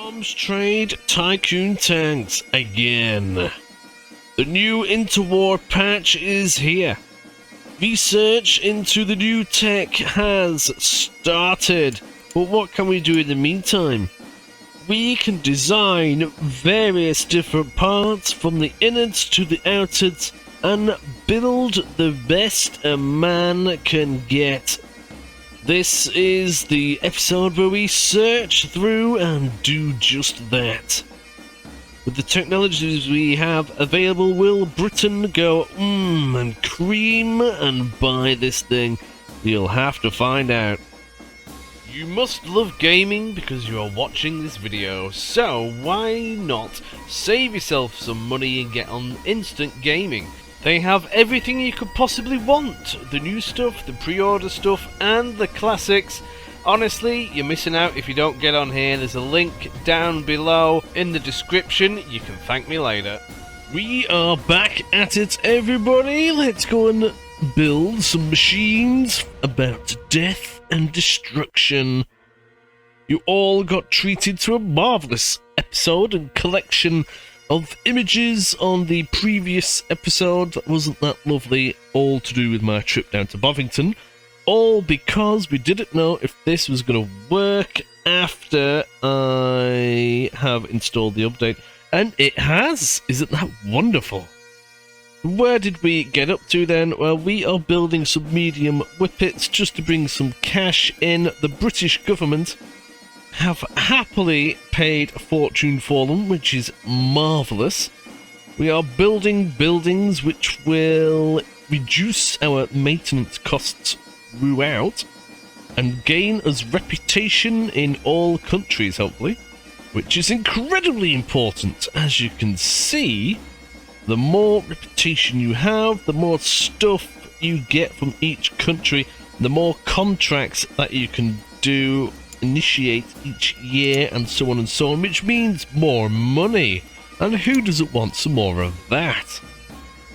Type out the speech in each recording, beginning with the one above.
Arms trade tycoon tanks again. The new interwar patch is here. Research into the new tech has started, but what can we do in the meantime? We can design various different parts from the innards to the outwards and build the best a man can get. This is the episode where we search through and do just that. With the technologies we have available, will Britain go and cream and buy this thing? You'll have to find out. You must love gaming because you are watching this video, so why not save yourself some money and get on instant gaming? They have everything you could possibly want. The new stuff, the pre-order stuff, and the classics. Honestly, you're missing out if you don't get on here. There's a link down below in the description. You can thank me later. We are back at it, everybody. Let's go and build some machines about death and destruction. You all got treated to a marvellous episode and collection of images on the previous episode. Wasn't that lovely? All to do with my trip down to Bovington. All because we didn't know if this was going to work after I have installed the update. And it has! Isn't that wonderful? Where did we get up to then? Well, we are building some medium whippets just to bring some cash in. The British government have happily paid a fortune for them, which is marvellous. We are building buildings which will reduce our maintenance costs throughout and gain us reputation in all countries, hopefully, which is incredibly important. As you can see, the more reputation you have, the more stuff you get from each country, the more contracts that you can initiate each year, and so on, which means more money. And who doesn't want some more of that?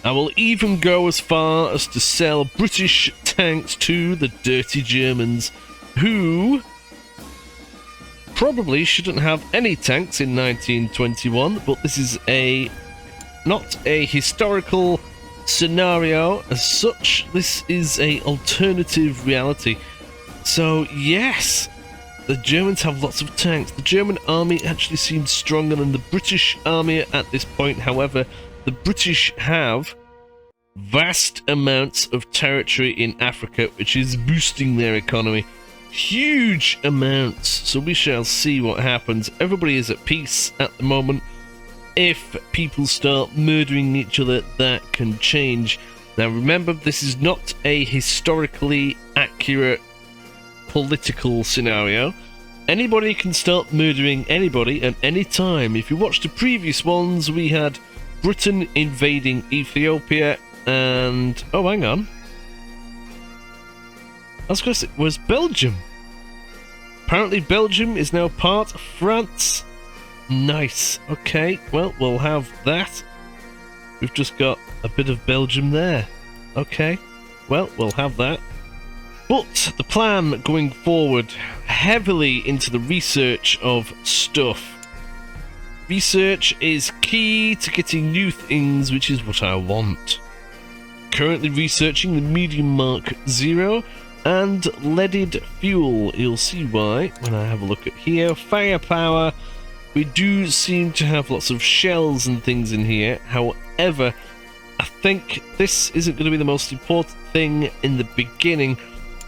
I will even go as far as to sell British tanks to the dirty Germans, who probably shouldn't have any tanks in 1921, but this is not a historical scenario as such. This is a alternative reality. So yes, the Germans have lots of tanks. The German army actually seems stronger than the British army at this point. However, the British have vast amounts of territory in Africa, which is boosting their economy. Huge amounts. So we shall see what happens. Everybody is at peace at the moment. If people start murdering each other, that can change. Now remember, this is not a historically accurate political scenario. Anybody can start murdering anybody at any time. If you watch the previous ones, we had Britain invading Ethiopia and... oh, hang on. I was going to say, was Belgium? Apparently Belgium is now part of France. Nice. Okay, well, we'll have that. We've just got a bit of Belgium there. Okay, well, we'll have that. But the plan going forward, heavily into the research of stuff. Research is key to getting new things, which is what I want. Currently researching the medium Mark 0 and leaded fuel. You'll see why when I have a look at here. Firepower. We do seem to have lots of shells and things in here. However, I think this isn't going to be the most important thing in the beginning.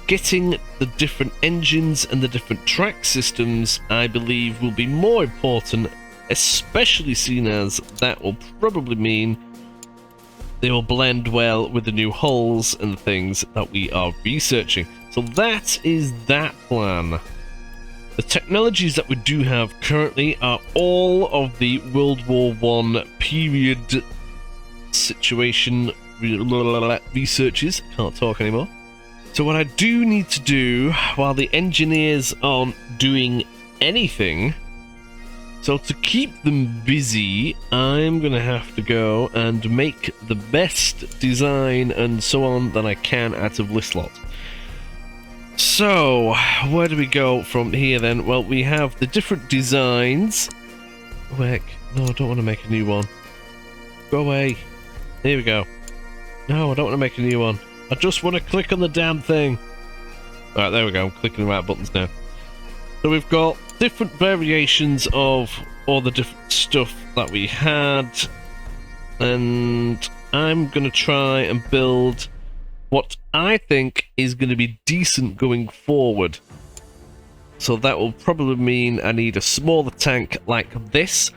Getting the different engines and the different track systems, I believe, will be more important, especially seen as that will probably mean they will blend well with the new hulls and things that we are researching. So that is that plan. The technologies that we do have currently are all of the World War I period situation researches. Can't talk anymore. So what I do need to do while the engineers aren't doing anything, so to keep them busy, I'm going to have to go and make the best design and so on that I can out of Listlot. So, where do we go from here then? Well, we have the different designs. Oh, heck. No, I don't want to make a new one. Go away. Here we go. No, I don't want to make a new one. I just want to click on the damn thing. Alright, there we go. I'm clicking the right buttons now. So we've got different variations of all the different stuff that we had. And I'm going to try and build what I think is going to be decent going forward. So that will probably mean I need a smaller tank like this.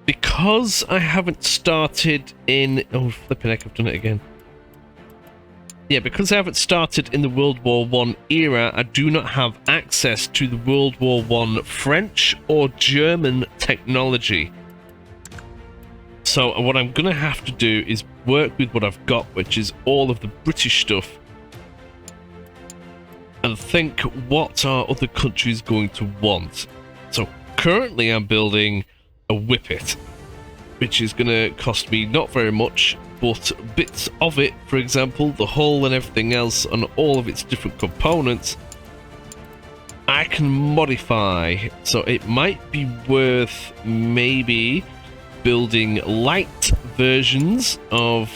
Because I haven't started in... Oh, flipping heck, I've done it again. Yeah, because I haven't started in the World War I era, I do not have access to the World War I French or German technology. So what I'm going to have to do is work with what I've got, which is all of the British stuff, and think what are other countries going to want. So currently I'm building a Whippet, which is going to cost me not very much, but bits of it, for example, the hull and everything else, and all of its different components, I can modify. So it might be worth maybe building light versions of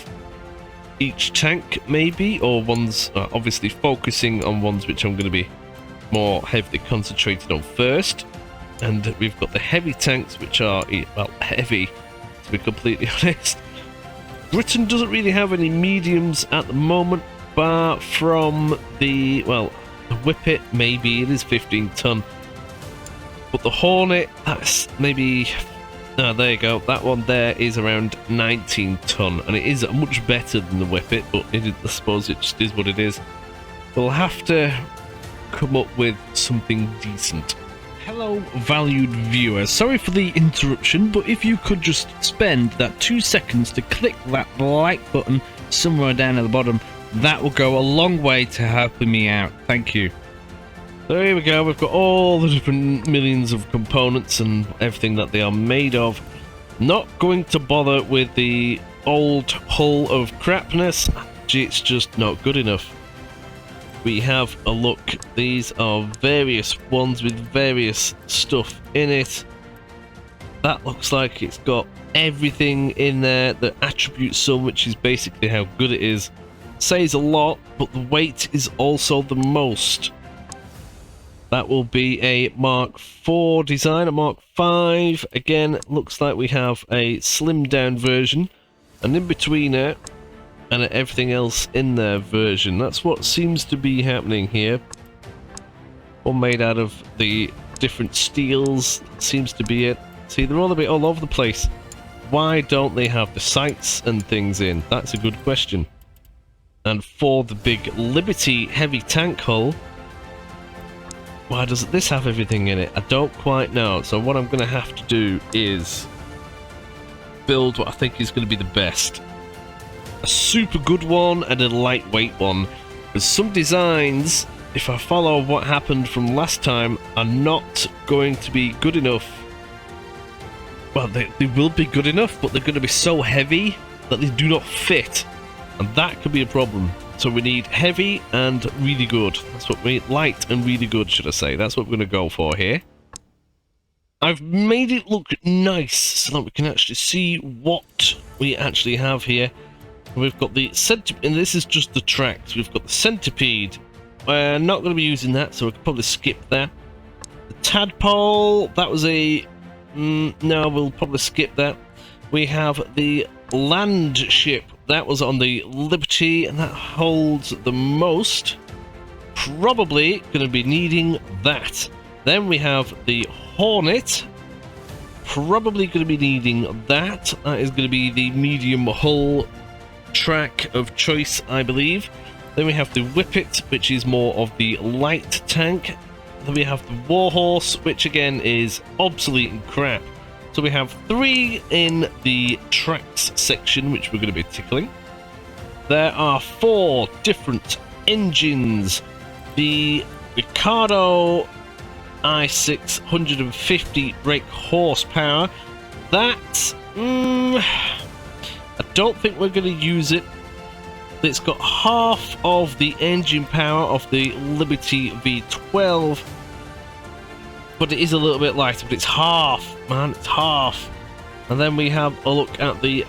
each tank, maybe, or ones, obviously focusing on ones which I'm going to be more heavily concentrated on first. And we've got the heavy tanks, which are, well, heavy, to be completely honest. Britain doesn't really have any mediums at the moment, but from the, well, the Whippet, maybe it is 15 ton. But the Hornet, that's maybe, oh, there you go, that one there is around 19 ton, and it is much better than the Whippet, but I suppose it just is what it is. We'll have to come up with something decent. Hello, valued viewer. Sorry for the interruption, but if you could just spend that 2 seconds to click that like button somewhere down at the bottom, that will go a long way to helping me out. Thank you. So here we go. We've got all the different millions of components and everything that they are made of. Not going to bother with the old hull of crapness. It's just not good enough. We have a look. These are various ones with various stuff in it. That looks like it's got everything in there. The attribute sum, which is basically how good it is, says a lot, but the weight is also the most. That will be a Mark IV design. A Mark V, again, looks like we have a slimmed down version, an in-betweener, and everything else in their version. That's what seems to be happening here. All made out of the different steels, seems to be it. See, they're all a bit all over the place. Why don't they have the sights and things in? That's a good question. And for the big Liberty heavy tank hull, why doesn't this have everything in it? I don't quite know. So what I'm going to have to do is build what I think is going to be the best. A super good one and a lightweight one. Because some designs, if I follow what happened from last time, are not going to be good enough. Well, they will be good enough, but they're going to be so heavy that they do not fit. And that could be a problem. So we need heavy and really good. That's what we need. Light and really good, should I say. That's what we're going to go for here. I've made it look nice so that we can actually see what we actually have here. We've got the centipede, and this is just the tracks. We've got the centipede. We're not going to be using that, so we could probably skip that. The tadpole, that was a... no, we'll probably skip that. We have the land ship. That was on the Liberty, and that holds the most. Probably going to be needing that. Then we have the Hornet. Probably going to be needing that. That is going to be the medium hull track of choice, I believe. Then we have the Whippet, which is more of the light tank. Then we have the Warhorse, which again is obsolete and crap. So we have 3 in the tracks section, which we're going to be tickling. There are 4 different engines. The Ricardo i6 150 brake horsepower. That, I don't think we're going to use it. It's got half of the engine power of the Liberty V12, but it is a little bit lighter, but it's half, man, it's half. And then we have a look at the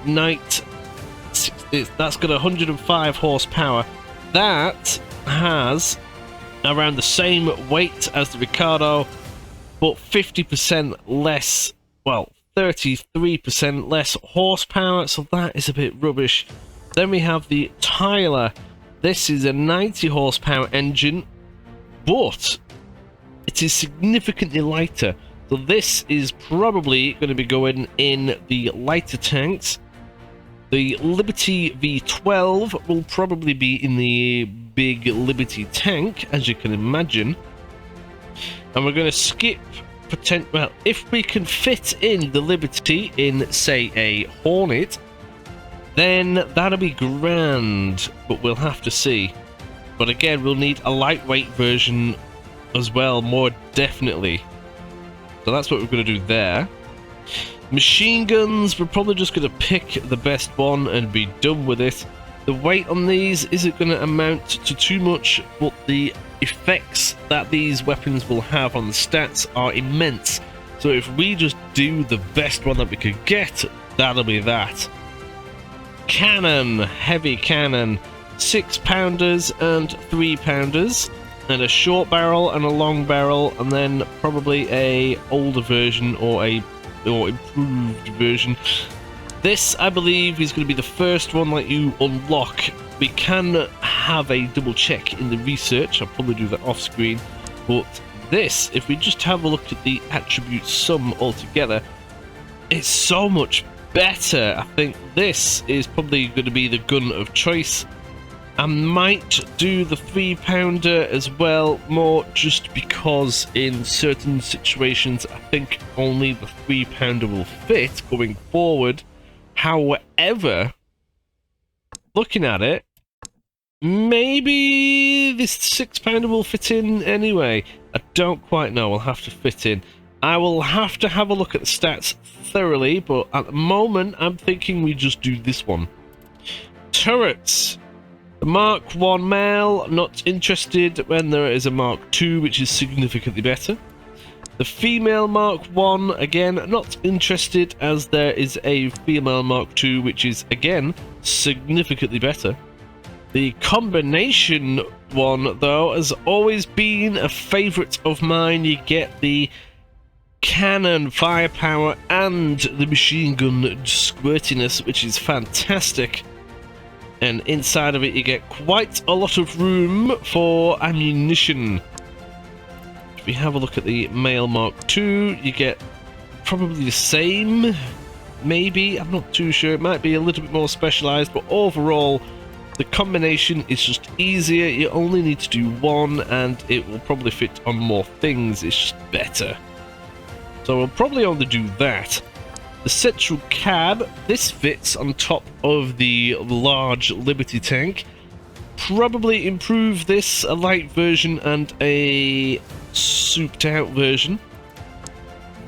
Knight. That's got 105 horsepower. That has around the same weight as the Ricardo, but 50% less, well, 33% less horsepower, so that is a bit rubbish. Then we have the Tyler. This is a 90 horsepower engine, but it is significantly lighter. So this is probably going to be going in the lighter tanks. The Liberty V12 will probably be in the big Liberty tank, as you can imagine. And we're going to skip well, if we can fit in the Liberty in, say, a Hornet, then that'll be grand, but we'll have to see. But again, we'll need a lightweight version as well, more definitely. So that's what we're going to do there. Machine guns, we're probably just going to pick the best one and be done with it. The weight on these isn't going to amount to too much, but the effects that these weapons will have on the stats are immense. So if we just do the best one that we could get, that'll be that. Cannon, heavy cannon, 6-pounders and 3-pounders, and a short barrel and a long barrel, and then probably a older version or improved version. This, I believe, is going to be the first one that you unlock. We can have a double check in the research. I'll probably do that off screen. But this, if we just have a look at the attribute sum altogether, it's so much better. I think this is probably going to be the gun of choice. I might do the 3-pounder as well, more just because in certain situations I think only the 3-pounder will fit going forward. However, looking at it, maybe this 6-pounder will fit in anyway. I don't quite know, I'll have to fit in. I will have to have a look at the stats thoroughly, but at the moment I'm thinking we just do this one. Turrets. The Mark 1 male, not interested when there is a Mark 2, which is significantly better. The female Mark 1, again, not interested as there is a female Mark 2, which is, again, significantly better. The combination one, though, has always been a favourite of mine. You get the cannon firepower and the machine gun squirtiness, which is fantastic. And inside of it, you get quite a lot of room for ammunition. If we have a look at the male Mark II, you get probably the same, maybe, I'm not too sure, it might be a little bit more specialized, but overall the combination is just easier. You only need to do one and it will probably fit on more things. It's just better, so we'll probably only do that. The central cab, this fits on top of the large Liberty tank. Probably improve this, a light version and a souped out version.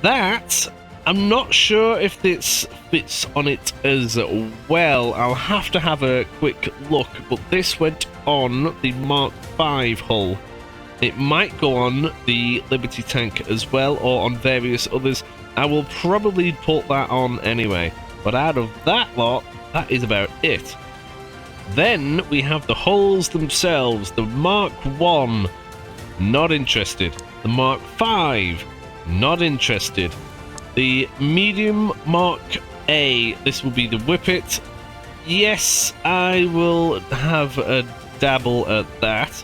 That, I'm not sure if this fits on it as well. I'll have to have a quick look, but this went on the Mark V hull. It might go on the Liberty tank as well, or on various others. I will probably put that on anyway, but out of that lot, that is about it. Then we have the hulls themselves. The Mark 1, not interested. The Mark 5, not interested. The medium Mark A, this will be the Whippet. Yes, I will have a dabble at that.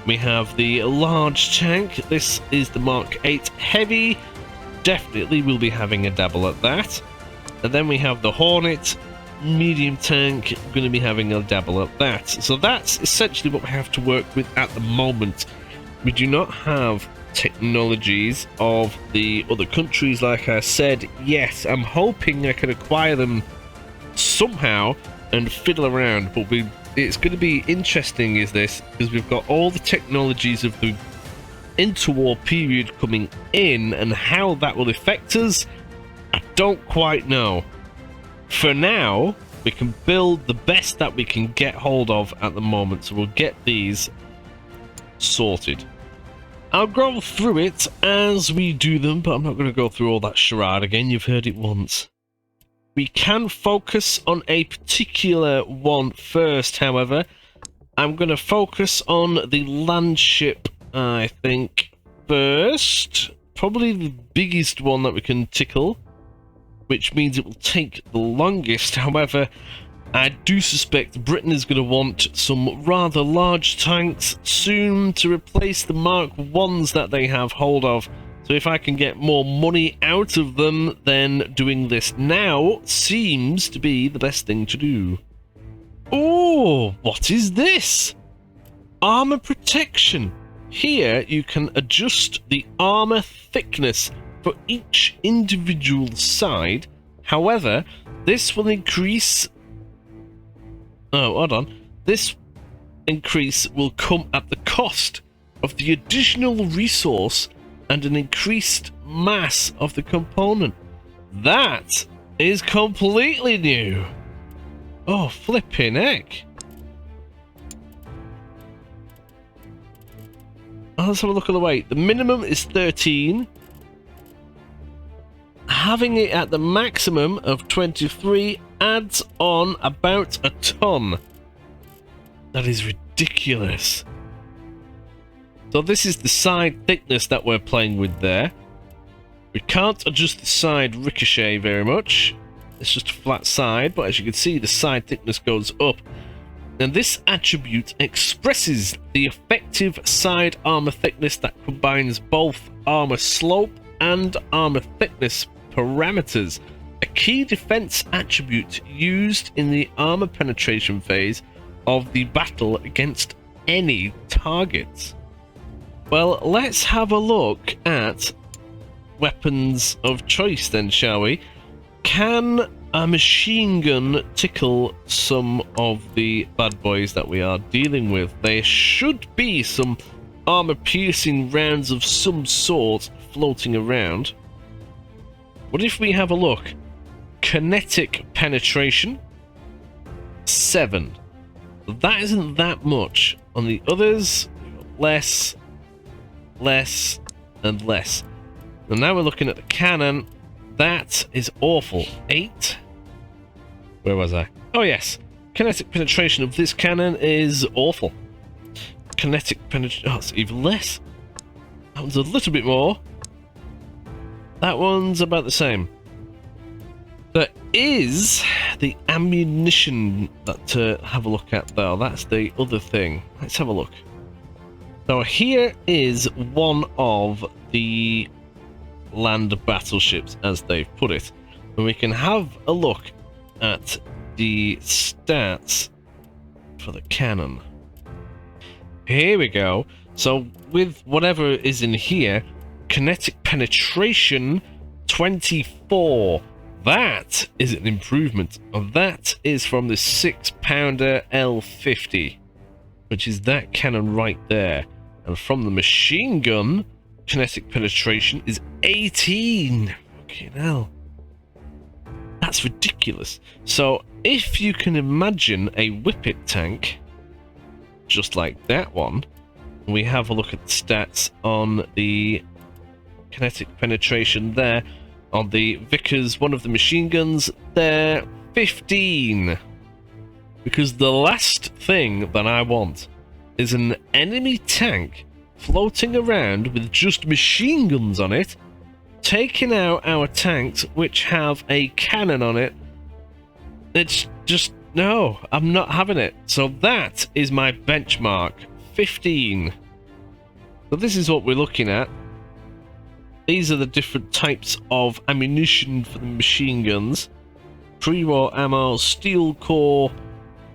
We have the large tank. This is the Mark 8 Heavy. Definitely will be having a dabble at that. And then we have the Hornet medium tank, going to be having a dabble at that. So that's essentially what we have to work with at the moment. We do not have technologies of the other countries, like I said. Yes, I'm hoping I can acquire them somehow and fiddle around, but it's going to be interesting, is this, because we've got all the technologies of the interwar period coming in, and how that will affect us, I don't quite know. For now, we can build the best that we can get hold of at the moment. So we'll get these sorted. I'll go through it as we do them, but I'm not going to go through all that charade again. You've heard it once. We can focus on a particular one first, however. I'm going to focus on the land ship, I think, first. Probably the biggest one that we can tickle, which means it will take the longest. However, I do suspect Britain is going to want some rather large tanks soon to replace the Mark 1s that they have hold of. So if I can get more money out of them, then doing this now seems to be the best thing to do. Oh, what is this? Armor protection. Here you can adjust the armor thickness for each individual side. However, this will increase... Oh, hold on. This increase will come at the cost of the additional resource and an increased mass of the component. That is completely new. Oh, flipping heck. Oh, let's have a look at the weight. The minimum is 13. Having it at the maximum of 23 adds on about a ton. That is ridiculous. So this is the side thickness that we're playing with there. We can't adjust the side ricochet very much. It's just a flat side, but as you can see, the side thickness goes up. And this attribute expresses the effective side armor thickness that combines both armor slope and armor thickness parameters, a key defense attribute used in the armor penetration phase of the battle against any targets. Well, let's have a look at weapons of choice then, shall we? Can a machine gun tickle some of the bad boys that we are dealing with? There should be some armor-piercing rounds of some sort floating around. What if we have a look? Kinetic penetration, 7. That isn't that much. On the others, less, less, and less. And now we're looking at the cannon. That is awful. 8. Where was I? Oh yes. Kinetic penetration of this cannon is awful. Kinetic penetration... Oh, it's even less. That one's a little bit more. That one's about the same. There is the ammunition that to have a look at though. That's the other thing. Let's have a look. So here is one of the land battleships, as they've put it. And we can have a look at the stats for the cannon. Here we go. So with whatever is in here, kinetic penetration 24. That is an improvement. That is from the 6-pounder L50, which is that cannon right there. And from the machine gun, kinetic penetration is 18. Fucking hell. That's ridiculous. So if you can imagine a Whippet tank, just like that one, we have a look at the stats on the kinetic penetration there. On the Vickers, one of the machine guns, they're 15. Because the last thing that I want is an enemy tank floating around with just machine guns on it, taking out our tanks which have a cannon on it. It's just, no, I'm not having it. So that is my benchmark, 15. So this is what we're looking at. These are the different types of ammunition for the machine guns. Pre-war ammo, steel core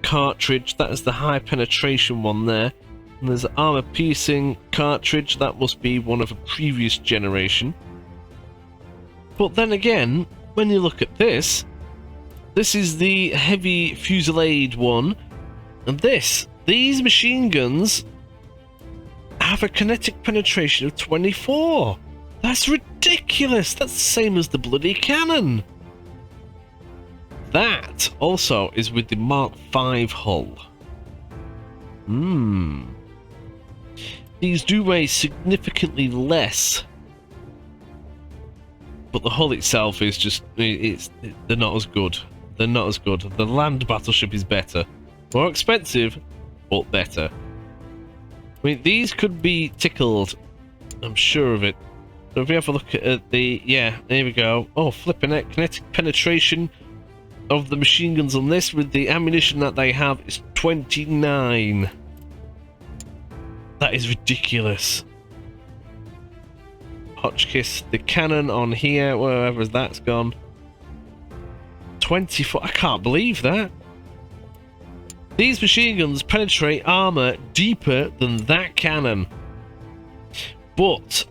cartridge, that is the high penetration one there. And there's an armor piercing cartridge, that must be one of a previous generation. But then again, when you look at this, this is the heavy fusillade one, and these machine guns have a kinetic penetration of 24. That's ridiculous. That's the same as the bloody cannon. that also is with the Mark V hull. These do weigh significantly less, but the hull itself is just, they're not as good. They're not as good. The land battleship is better. More expensive, but better. I mean, these could be tickled. I'm sure of it. So if we have a look at the... Yeah, there we go. Oh, flipping it. Kinetic penetration of the machine guns on this with the ammunition that they have is 29. That is ridiculous. Hotchkiss, the cannon on here, wherever that's gone. 24. I can't believe that. These machine guns penetrate armor deeper than that cannon. But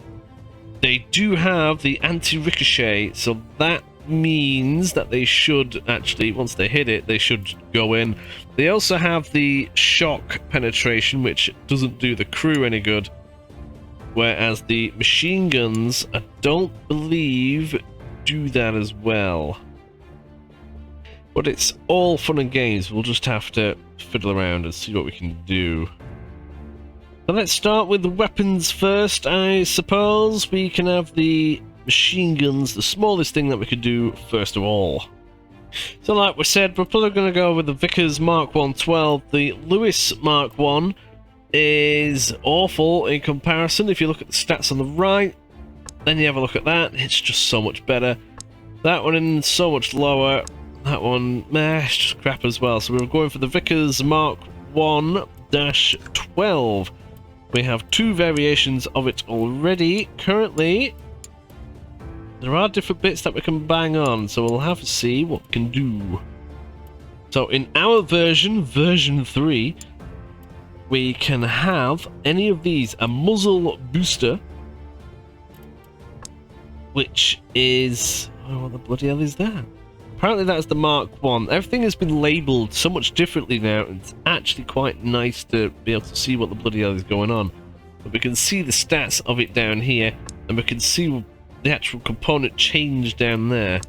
they do have the anti-ricochet, so that means that they should actually, once they hit it, they should go in. They also have the shock penetration, which doesn't do the crew any good. Whereas the machine guns, I don't believe, do that as well. But it's all fun and games. We'll just have to fiddle around and see what we can do. So let's start with the weapons first, I suppose. We can have the machine guns, the smallest thing that we could do first of all. So like we said, we're probably going to go with the Vickers Mark 112. The Lewis Mark 1 is awful in comparison. If you look at the stats on the right, then you have a look at that, it's just so much better. That one is so much lower. That one, it's just crap as well. So we're going for the Vickers Mark 1-12. We have two variations of it already. Currently, there are different bits that we can bang on, so we'll have to see what we can do. So in our version, version 3, we can have any of these. A muzzle booster, which is... oh, what the bloody hell is that? Apparently that's the Mark 1. Everything has been labelled so much differently now, and it's actually quite nice to be able to see what the bloody hell is going on. But we can see the stats of it down here, and we can see the actual component change down there.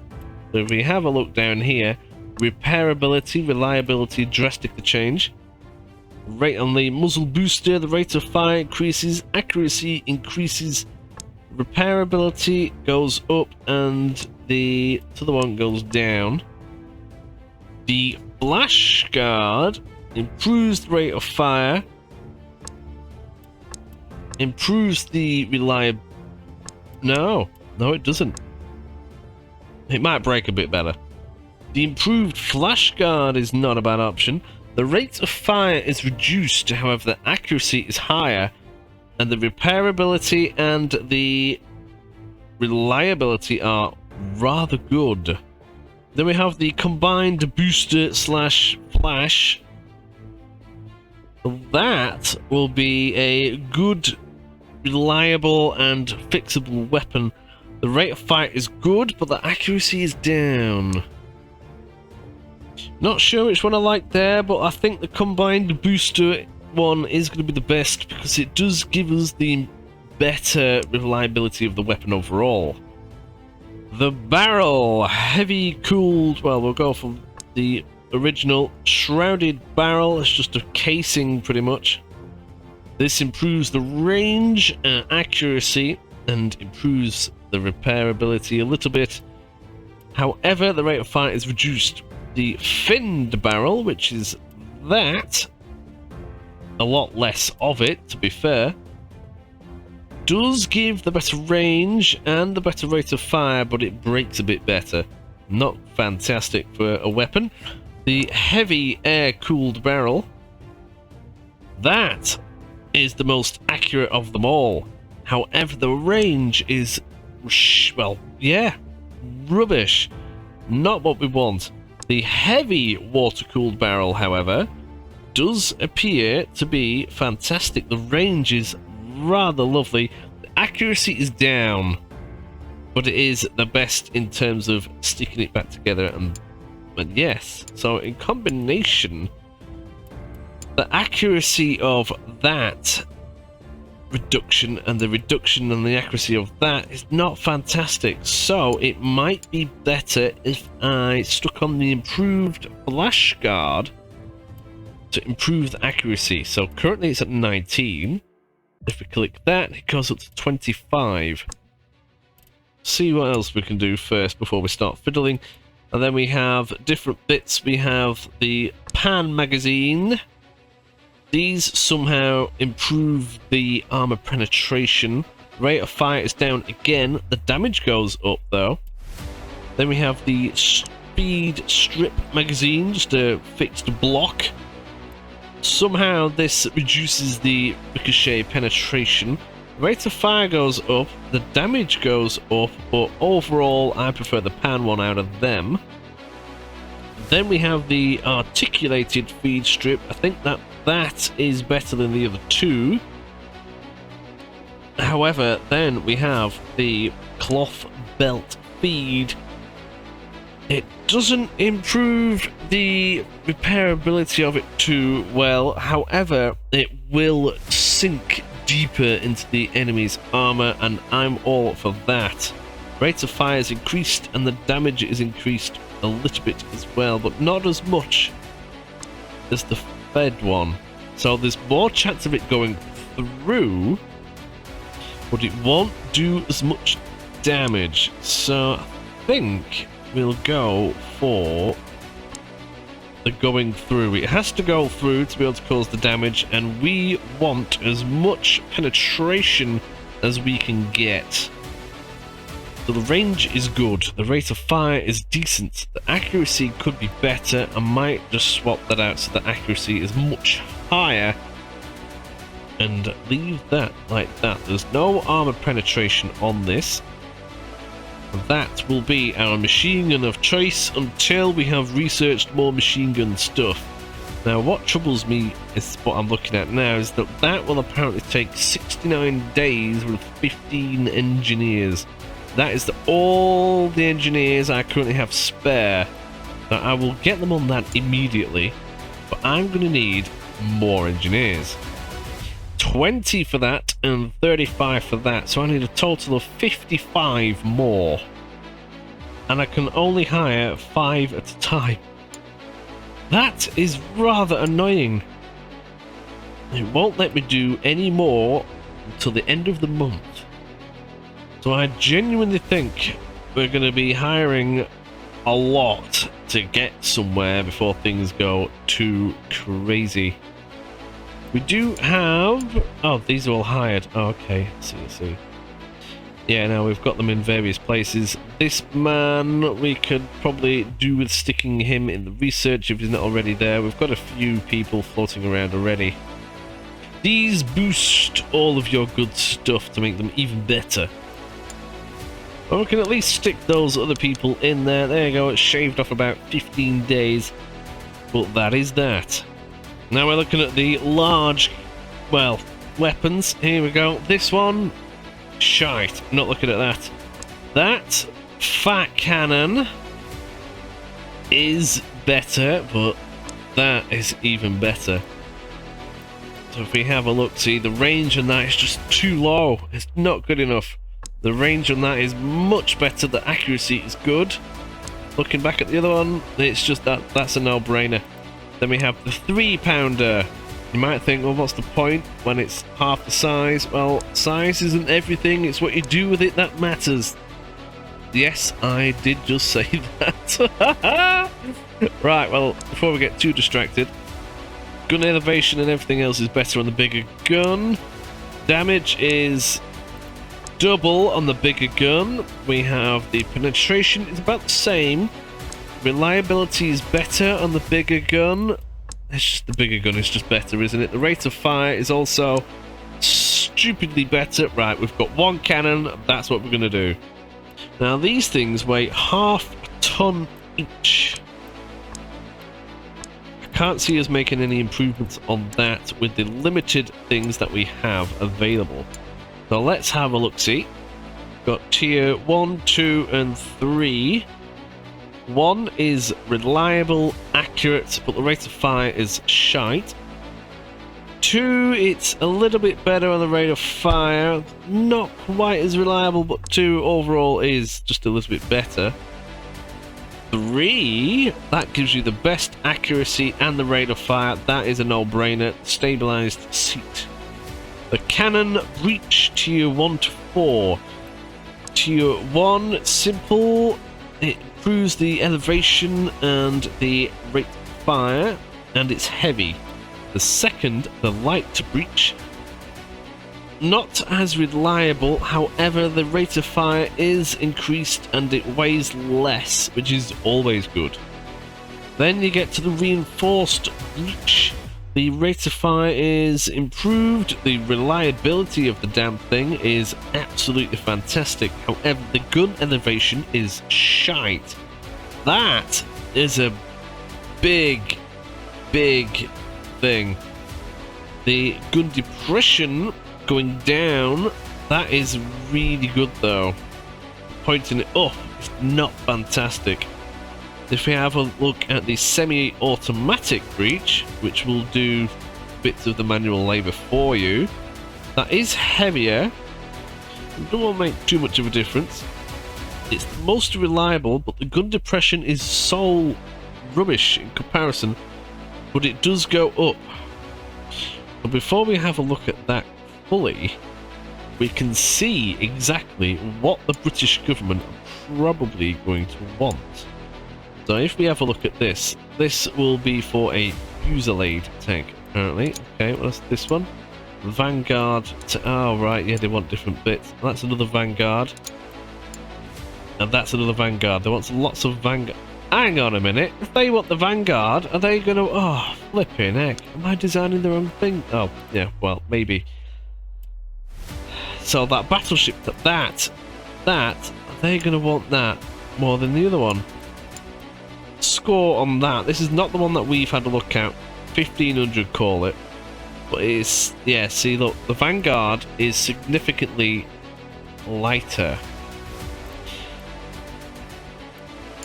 So if we have a look down here, repairability, reliability drastically change. Rate on the muzzle booster, the rate of fire increases, accuracy increases, repairability goes up, and the other one goes down. The flash guard improves the rate of fire, improves the reliability. No, it doesn't. It might break a bit better. The improved flash guard is not a bad option. The rate of fire is reduced, however the accuracy is higher, and the repairability and the reliability are rather good. Then we have the combined booster slash flash. That will be a good, reliable and fixable weapon. The rate of fire is good, but the accuracy is down. Not sure which one I like there, but I think the combined booster one is going to be the best because it does give us the better reliability of the weapon overall. The barrel, heavy cooled, well, we'll go for the original shrouded barrel. It's just a casing pretty much. This improves the range and accuracy and improves the repairability a little bit. However, the rate of fire is reduced. The finned barrel, which is that, a lot less of it to be fair, does give the better range and the better rate of fire, but it breaks a bit better. Not fantastic for a weapon. The heavy air-cooled barrel, that is the most accurate of them all. However, the range is, well, yeah, rubbish. Not what we want. The heavy water-cooled barrel, however, does appear to be fantastic. The range is rather lovely. The accuracy is down, but it is the best in terms of sticking it back together. And yes, so in combination, the accuracy of that reduction, and the reduction and the accuracy of that is not fantastic. So it might be better if I stuck on the improved flash guard to improve the accuracy. So currently it's at 19. If we click that, it goes up to 25. See what else we can do first before we start fiddling. And then we have different bits. We have the pan magazine. These somehow improve the armor penetration. Rate of fire is down again. The damage goes up though. Then we have the speed strip magazine, just a fixed block. Somehow this reduces the ricochet penetration. Rate of fire goes up, the damage goes up, but overall I prefer the pan one out of them. Then we have the articulated feed strip. I think that is better than the other two. However, then we have the cloth belt feed. It doesn't improve the repairability of it too well. However, it will sink deeper into the enemy's armor, and I'm all for that. Rate of fire is increased, and the damage is increased a little bit as well, but not as much as the fed one. So there's more chance of it going through, but it won't do as much damage. So I think we'll go for the going through. It has to go through to be able to cause the damage, and we want as much penetration as we can get. So the range is good, the rate of fire is decent, the accuracy could be better. I might just swap that out so the accuracy is much higher and leave that like that. There's no armor penetration on this. That will be our machine gun of choice until we have researched more machine gun stuff. Now what troubles me is what I'm looking at now is that will apparently take 69 days with 15 engineers. That is all the engineers I currently have spare. Now I will get them on that immediately, but I'm going to need more engineers. 20 for that and 35 for that, so I need a total of 55 more. And I can only hire 5 at a time. That is rather annoying. It won't let me do any more until the end of the month. So I genuinely think we're going to be hiring a lot to get somewhere before things go too crazy. We do have... oh, these are all hired. Oh, okay, see. Yeah, now we've got them in various places. This man, we could probably do with sticking him in the research if he's not already there. We've got a few people floating around already. These boost all of your good stuff to make them even better. Well, we can at least stick those other people in there. There you go, it's shaved off about 15 days. But that is that. Now we're looking at the large, well, weapons. Here we go. This one, shite. Not looking at that. That fat cannon is better, but that is even better. So if we have a look, see, the range on that is just too low. It's not good enough. The range on that is much better. The accuracy is good. Looking back at the other one, it's just that's a no-brainer. Then we have the 3-pounder. You might think, well, what's the point when it's half the size? Well, size isn't everything. It's what you do with it that matters. Yes, I did just say that. Right, well, before we get too distracted, gun elevation and everything else is better on the bigger gun. Damage is double on the bigger gun. We have the penetration is about the same. Reliability is better on the bigger gun. It's just the bigger gun is just better, isn't it? The rate of fire is also stupidly better. Right, we've got one cannon. That's what we're going to do. Now, these things weigh half a ton each. I can't see us making any improvements on that with the limited things that we have available. So let's have a look-see. Got tier 1, 2, and 3. 1 is reliable, accurate, but the rate of fire is shite. 2, it's a little bit better on the rate of fire. Not quite as reliable, but 2 overall is just a little bit better. 3, that gives you the best accuracy and the rate of fire. That is a no-brainer. Stabilized seat. The cannon breach tier 1 to 4. Tier 1, simple. It improves the elevation and the rate of fire, and it's heavy. The second, the light breach, not as reliable, however the rate of fire is increased and it weighs less, which is always good. Then you get to the reinforced breach. The rate of fire is improved, the reliability of the damn thing is absolutely fantastic, however the gun elevation is shite. That is a big thing. The gun depression going down, that is really good though. Pointing it up is not fantastic. If we have a look at the semi-automatic breach, which will do bits of the manual labour for you, that is heavier. It don't make too much of a difference. It's the most reliable, but the gun depression is so rubbish in comparison, but it does go up. But before we have a look at that fully, we can see exactly what the British government are probably going to want. So if we have a look at this, this will be for a Fusillade tank, apparently. Okay, what's this one? Vanguard. Oh, right, yeah, they want different bits. That's another Vanguard. And that's another Vanguard. They want lots of Vanguard. Hang on a minute. If they want the Vanguard, are they going to... Oh, flipping heck. Am I designing the wrong thing? Oh, yeah, well, maybe. So that battleship, that, are they going to want that more than the other one? Score on that. This is not the one that we've had a look at. 1500, call it. But it's... Yeah, see, look. The Vanguard is significantly lighter.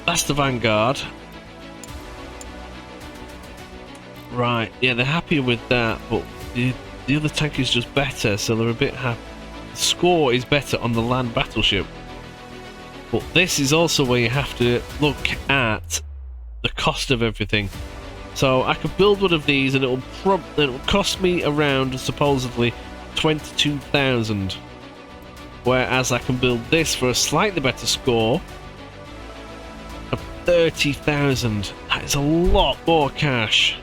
That's the Vanguard. Right, yeah, they're happy with that, but the other tank is just better, so they're a bit happy. The score is better on the land battleship. But this is also where you have to look at the cost of everything. So I could build one of these and it'll cost me around supposedly 22,000. Whereas I can build this for a slightly better score of 30,000. That is a lot more cash.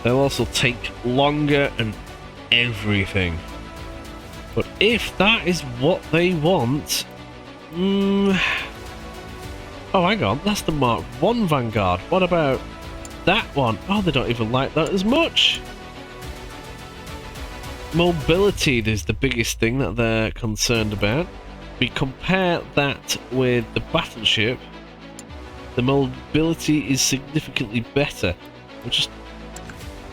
They'll also take longer and everything. But if that is what they want... Oh, hang on, that's the Mark 1 Vanguard. What about that one? Oh, they don't even like that as much. Mobility is the biggest thing that they're concerned about. We compare that with the battleship. The mobility is significantly better. We'll just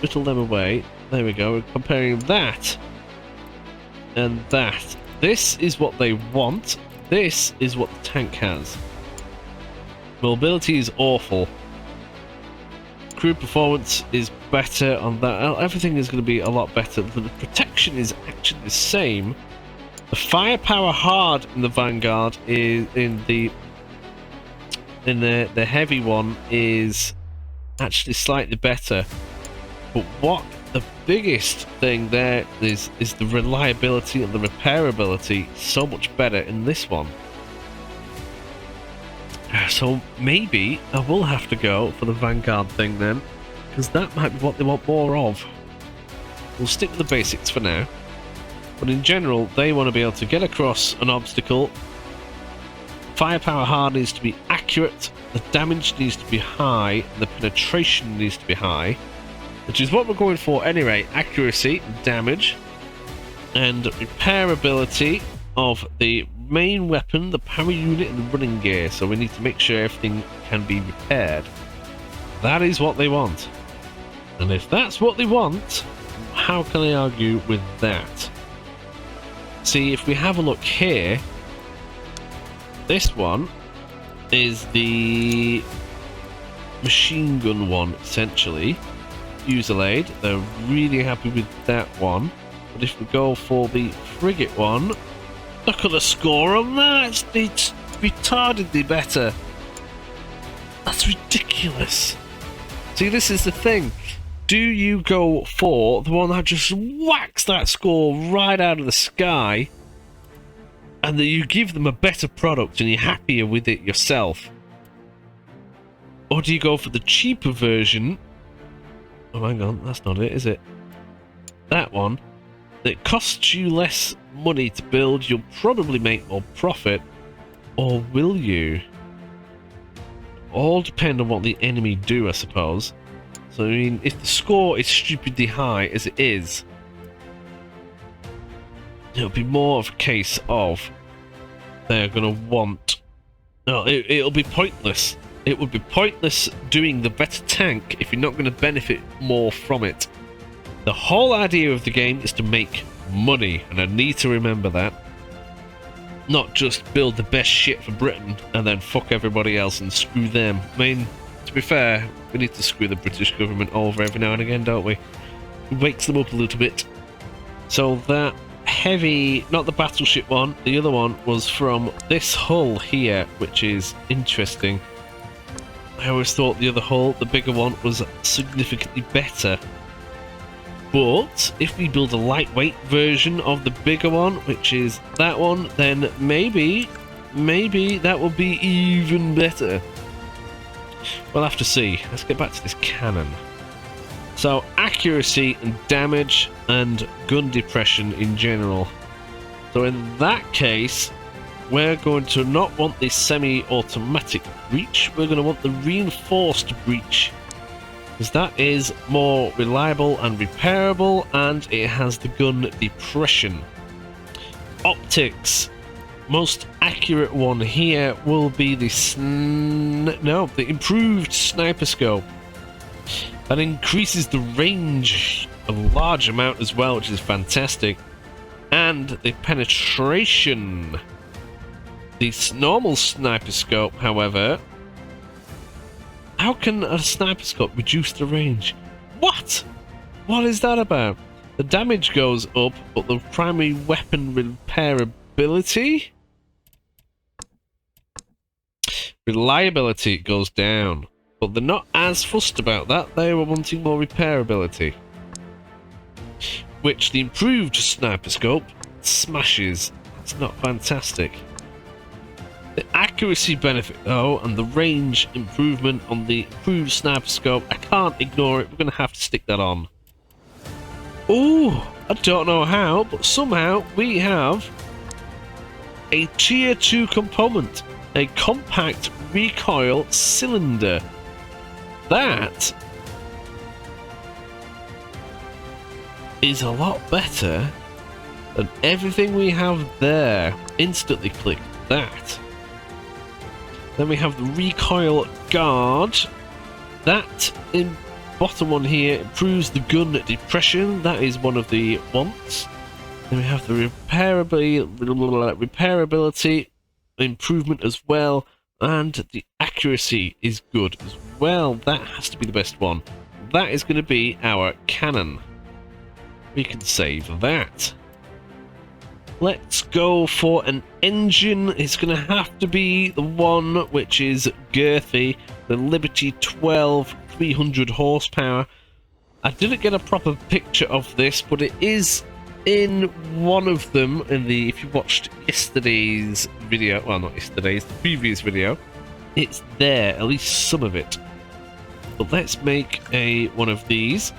whittle them away. There we go. We're comparing that and that. This is what they want. This is what the tank has. Mobility is awful. Crew performance is better on that. Everything is going to be a lot better. The protection is actually the same. The firepower hard in the Vanguard is in the heavy one is actually slightly better. But what the biggest thing there is the reliability and the repairability so much better in this one. So maybe I will have to go for the Vanguard thing then, because that might be what they want more of. We'll stick with the basics for now, but in general they want to be able to get across an obstacle. Firepower hard needs to be accurate, the damage needs to be high, and the penetration needs to be high, which is what we're going for anyway. Accuracy, damage, and repairability of the main weapon, the power unit, and the running gear. So we need to make sure everything can be repaired. That is what they want. And if that's what they want, how can I argue with that? See, if we have a look here, this one is the machine gun one, essentially. fusillade. They're really happy with that one. But if we go for the frigate one, look at the score on that. It's retardedly better. That's ridiculous. See, this is the thing. Do you go for the one that just whacks that score right out of the sky, and that you give them a better product and you're happier with it yourself? Or do you go for the cheaper version? Oh, hang on, that's not it, is it? That one. That costs you less money to build, you'll probably make more profit. Or will you? All depend on what the enemy do, I suppose. So, I mean, if the score is stupidly high, as it is, it'll be more of a case of they're going to want... No, it'll be pointless. It would be pointless doing the better tank if you're not going to benefit more from it. The whole idea of the game is to make money, and I need to remember that. Not just build the best shit for Britain and then fuck everybody else and screw them. I mean, to be fair, we need to screw the British government over every now and again, don't we? It wakes them up a little bit. So that heavy, not the battleship one, the other one was from this hull here, which is interesting. I always thought the other hull, the bigger one, was significantly better. But if we build a lightweight version of the bigger one, which is that one, then maybe that will be even better. We'll have to see. Let's get back to this cannon. So, accuracy and damage and gun depression in general. So in that case, we're going to not want the semi-automatic breach, we're going to want the reinforced breach. Because that is more reliable and repairable, and it has the gun depression. Optics. Most accurate one here will be the the improved sniper scope. That increases the range a large amount as well, which is fantastic. And the penetration. The normal sniper scope, however, how can a sniper scope reduce the range? What? What is that about? The damage goes up, but the primary weapon repairability? Reliability goes down. But they're not as fussed about that. They were wanting more repairability. Which the improved sniper scope smashes. That's not fantastic. The accuracy benefit, though, and the range improvement on the improved sniper scope, I can't ignore it. We're going to have to stick that on. Oh, I don't know how, but somehow we have a tier 2 component, a compact recoil cylinder. That is a lot better than everything we have there. Instantly click that. Then we have the recoil guard. That in bottom one here improves the gun depression. That is one of the wants. Then we have the repairability improvement as well, and the accuracy is good as well. That has to be the best one. That is going to be our cannon. We can save that. Let's go for an engine. It's going to have to be the one which is girthy, the Liberty 12 300 horsepower. I didn't get a proper picture of this, but it is in one of them. In the, if you watched yesterday's video, well, not yesterday's, the previous video, it's there, at least some of it. But let's make one of these.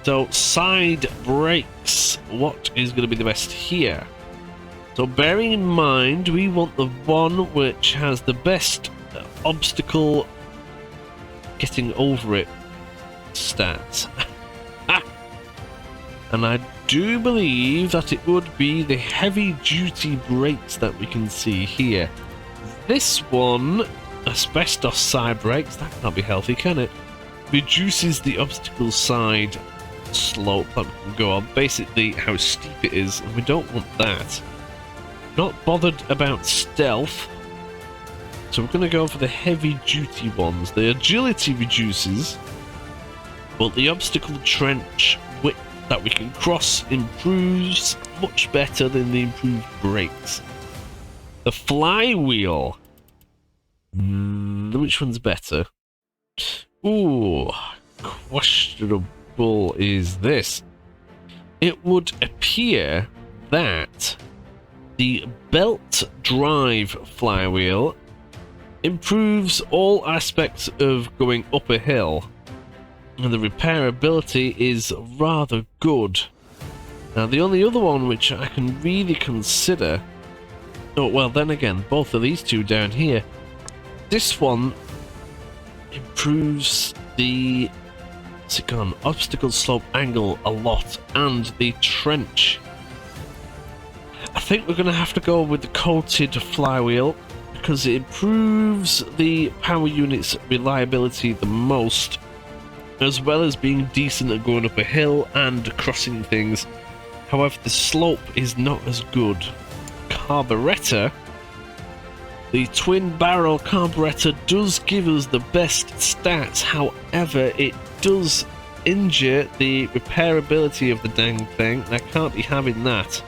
So side brakes, what is going to be the best here? So bearing in mind, we want the one which has the best obstacle getting over it stats. And I do believe that it would be the heavy duty brakes that we can see here. This one, asbestos side brakes, that can't be healthy, can it? Reduces the obstacle side slope that we can go on, basically how steep it is, and we don't want that. Not bothered about stealth, so we're going to go for the heavy duty ones. The agility reduces, but the obstacle trench width that we can cross improves much better than the improved brakes. The flywheel. Which one's better? Ooh, questionable is this. It would appear that the belt drive flywheel improves all aspects of going up a hill, and the repairability is rather good. Now the only other one which I can really consider, oh well, then again, both of these two down here, this one improves the, what's it gone, obstacle slope angle a lot, and the trench. I think we're going to have to go with the coated flywheel because it improves the power unit's reliability the most, as well as being decent at going up a hill and crossing things. However, the slope is not as good. Carburetor. The twin barrel carburetor does give us the best stats, however it does injure the repairability of the dang thing, and I can't be having that.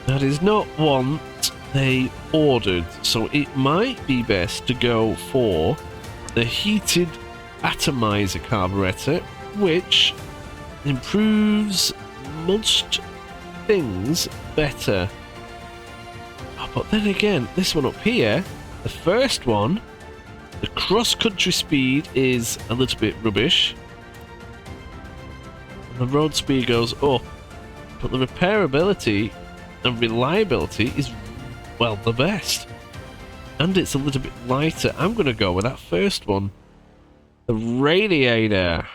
That is not what they ordered, so it might be best to go for the heated atomizer carburetor, which improves most things better. But then again, this one up here, the first one, the cross-country speed is a little bit rubbish. The road speed goes up, but the repairability and reliability is, well, the best. And it's a little bit lighter. I'm going to go with that first one. The radiator.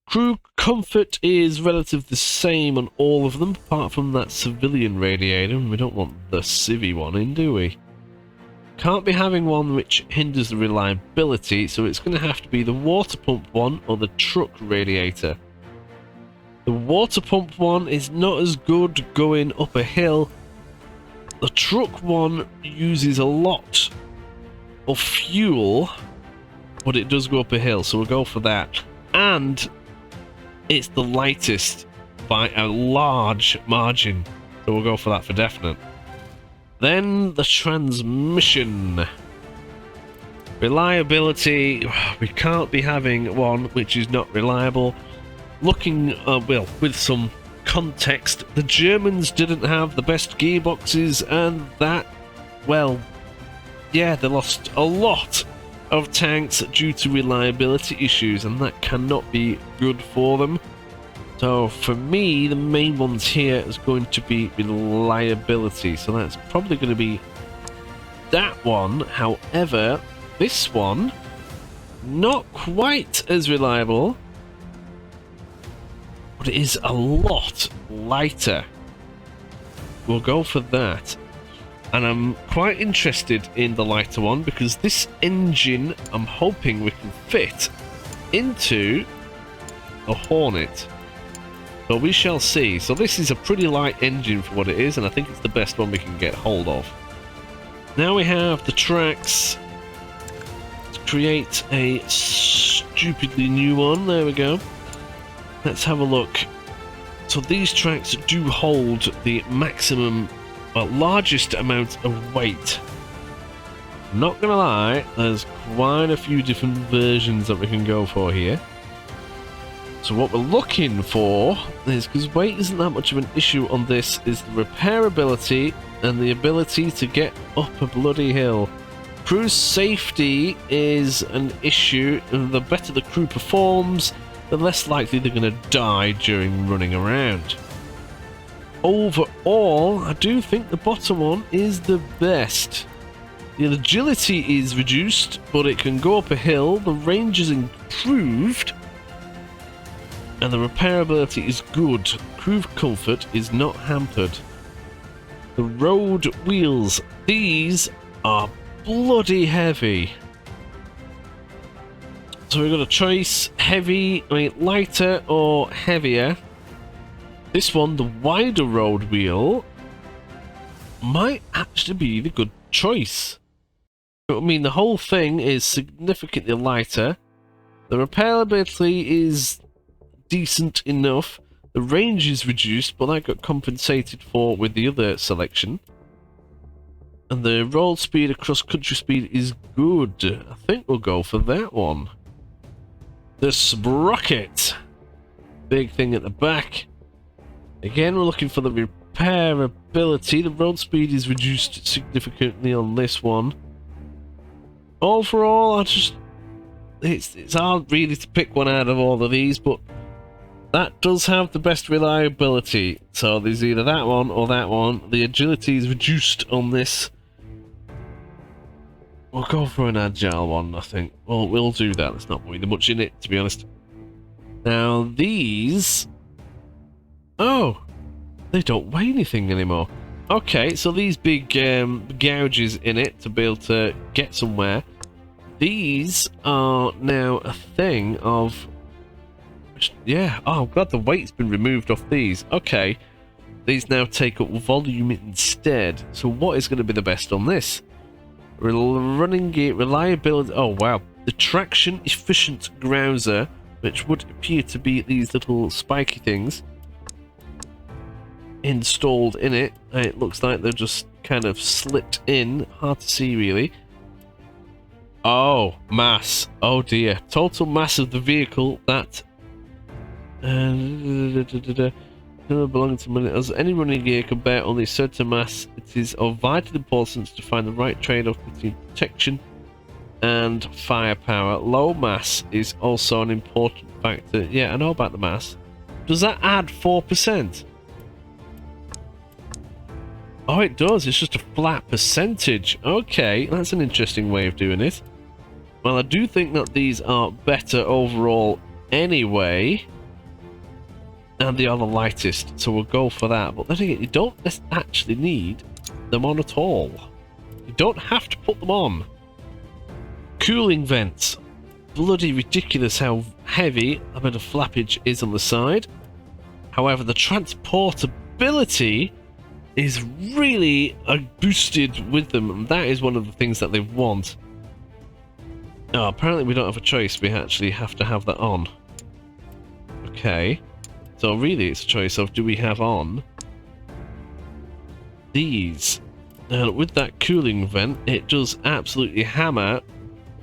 Crew comfort is relatively the same on all of them, apart from that civilian radiator, and we don't want the civvy one in, do we? Can't be having one which hinders the reliability, so it's going to have to be the water pump one or the truck radiator. The water pump one is not as good going up a hill. The truck one uses a lot of fuel, but it does go up a hill, so we'll go for that. And it's the lightest by a large margin, so we'll go for that for definite. Then the transmission. Reliability, we can't be having one which is not reliable. Looking, well, with some context, the Germans didn't have the best gearboxes, and that, well, yeah, they lost a lot of tanks due to reliability issues, and that cannot be good for them. So for me, the main ones here is going to be reliability, so that's probably going to be that one. However, this one, not quite as reliable, but it is a lot lighter. We'll go for that. And I'm quite interested in the lighter one because this engine, I'm hoping we can fit into a Hornet. So we shall see. So this is a pretty light engine for what it is, and I think it's the best one we can get hold of. Now we have the tracks to create a stupidly new one. There we go. Let's have a look. So these tracks do hold the maximum, well, largest amount of weight. Not gonna lie, there's quite a few different versions that we can go for here. So what we're looking for is, because weight isn't that much of an issue on this, is the repairability and the ability to get up a bloody hill. Crew safety is an issue, and the better the crew performs, the less likely they're going to die during running around. Overall, I do think the bottom one is the best. The agility is reduced, but it can go up a hill, the range is improved, and the repairability is good. Crew comfort is not hampered. The road wheels, these are bloody heavy. So we've got a choice, heavy, lighter or heavier. This one, the wider road wheel, might actually be the good choice. I mean, the whole thing is significantly lighter. The repairability is decent enough. The range is reduced, but that got compensated for with the other selection. And the roll speed across country speed is good. I think we'll go for that one. The sprocket. Big thing at the back. Again, we're looking for the repairability. The road speed is reduced significantly on this one. Overall, it's hard really to pick one out of all of these, but that does have the best reliability. So there's either that one or that one. The agility is reduced on this. We'll go for an agile one, I think. Well, we'll do that. There's not really much in it, to be honest. Now, these... Oh! They don't weigh anything anymore. Okay, so these big gouges in it to be able to get somewhere. These are now a thing of... Yeah, oh, I'm glad the weight's been removed off these. Okay, these now take up volume instead. So what is going to be the best on this? Running gear, reliability... Oh, wow. The traction efficient grouser, which would appear to be these little spiky things installed in it. It looks like they're just kind of slipped in. Hard to see, really. Oh, mass. Oh, dear. Total mass of the vehicle, that... belonging to money. As any running gear can bear only a certain mass, it is of vital importance to find the right trade-off between protection and firepower. Low mass is also an important factor. Yeah, I know about the mass. Does that add 4%? Oh, it does. It's just a flat percentage. Okay, that's an interesting way of doing it. Well, I do think that these are better overall anyway. And they are the lightest, so we'll go for that. But then again, you don't actually need them on at all. You don't have to put them on. Cooling vents. Bloody ridiculous how heavy a bit of flappage is on the side. However, the transportability is really boosted with them, and that is one of the things that they want. Oh, apparently we don't have a choice. We actually have to have that on. Okay. So really it's a choice of, do we have on these? And with that cooling vent, it does absolutely hammer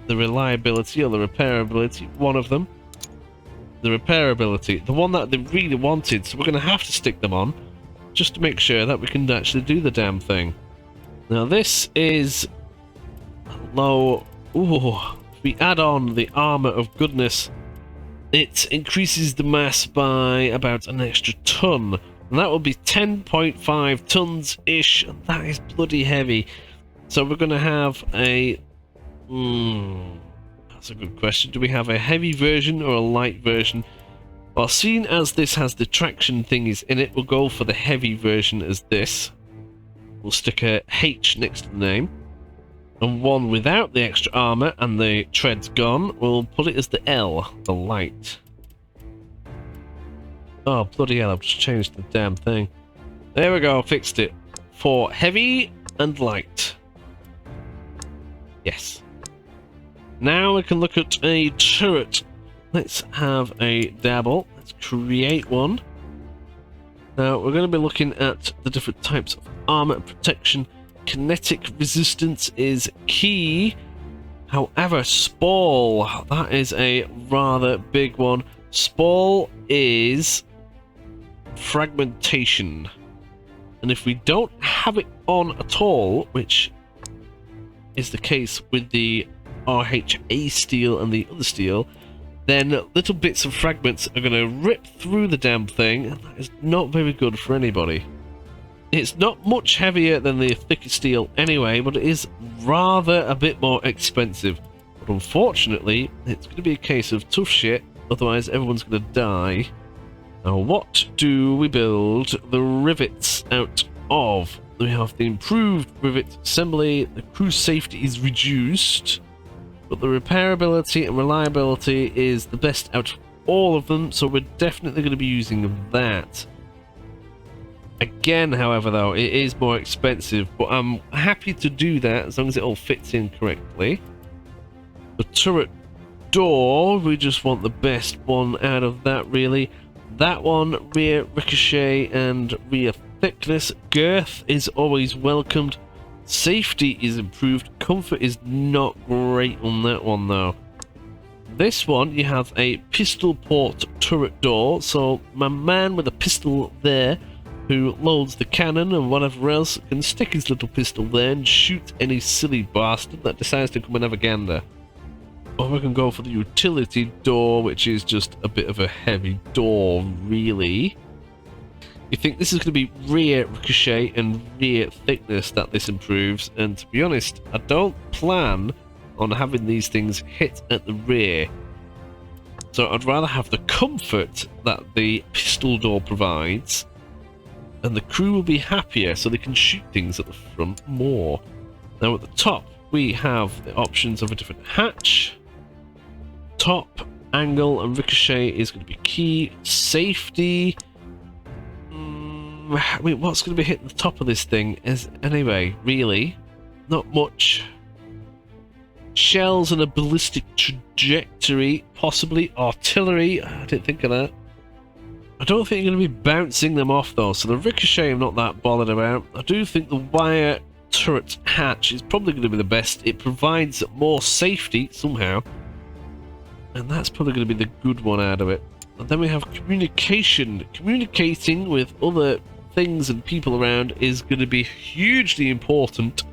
the reliability or the repairability, one of them. The repairability, the one that they really wanted, so we're going to have to stick them on, just to make sure that we can actually do the damn thing. Now this is low. Ooh, if we add on the armor of goodness, it increases the mass by about an extra ton, and that will be 10.5 tons-ish, and that is bloody heavy. So we're going to have a... that's a good question. Do we have a heavy version or a light version? Well, seeing as this has the traction thingies in it, we'll go for the heavy version as this. We'll stick a H next to the name. And one without the extra armor and the treads gone, we'll put it as the L, the light. Oh, bloody hell, I've just changed the damn thing. There we go, fixed it. For heavy and light. Yes. Now we can look at a turret. Let's have a dabble. Let's create one. Now, we're going to be looking at the different types of armor and protection. Kinetic resistance is key. However, spall, that is a rather big one. Spall is fragmentation. And if we don't have it on at all, which is the case with the RHA steel and the other steel, then little bits of fragments are going to rip through the damn thing, and that is not very good for anybody. It's not much heavier than the thicker steel anyway, but it is rather a bit more expensive. But unfortunately, it's going to be a case of tough shit, otherwise everyone's going to die. Now, what do we build the rivets out of? We have the improved rivet assembly, the crew safety is reduced, but the repairability and reliability is the best out of all of them, so we're definitely going to be using that. Again, however, though, it is more expensive, but I'm happy to do that as long as it all fits in correctly. The turret door, we just want the best one out of that, really. That one, rear ricochet and rear thickness. Girth is always welcomed. Safety is improved. Comfort is not great on that one, though. This one, you have a pistol port turret door, so my man with a pistol there, who loads the cannon and whatever else, can stick his little pistol there and shoot any silly bastard that decides to come and have a gander. Or we can go for the utility door, which is just a bit of a heavy door, really. You think this is going to be rear ricochet and rear thickness that this improves, and to be honest, I don't plan on having these things hit at the rear. So I'd rather have the comfort that the pistol door provides, and the crew will be happier so they can shoot things at the front more. Now at the top, we have the options of a different hatch. Top, angle, and ricochet is going to be key. Safety. I mean, what's going to be hitting the top of this thing is, anyway, really, not much. Shells and a ballistic trajectory, possibly artillery. I didn't think of that. I don't think you're going to be bouncing them off, though, so the ricochet I'm not that bothered about. I do think the wire turret hatch is probably going to be the best. It provides more safety somehow, and that's probably going to be the good one out of it. And then we have communication. Communicating with other things and people around is going to be hugely important.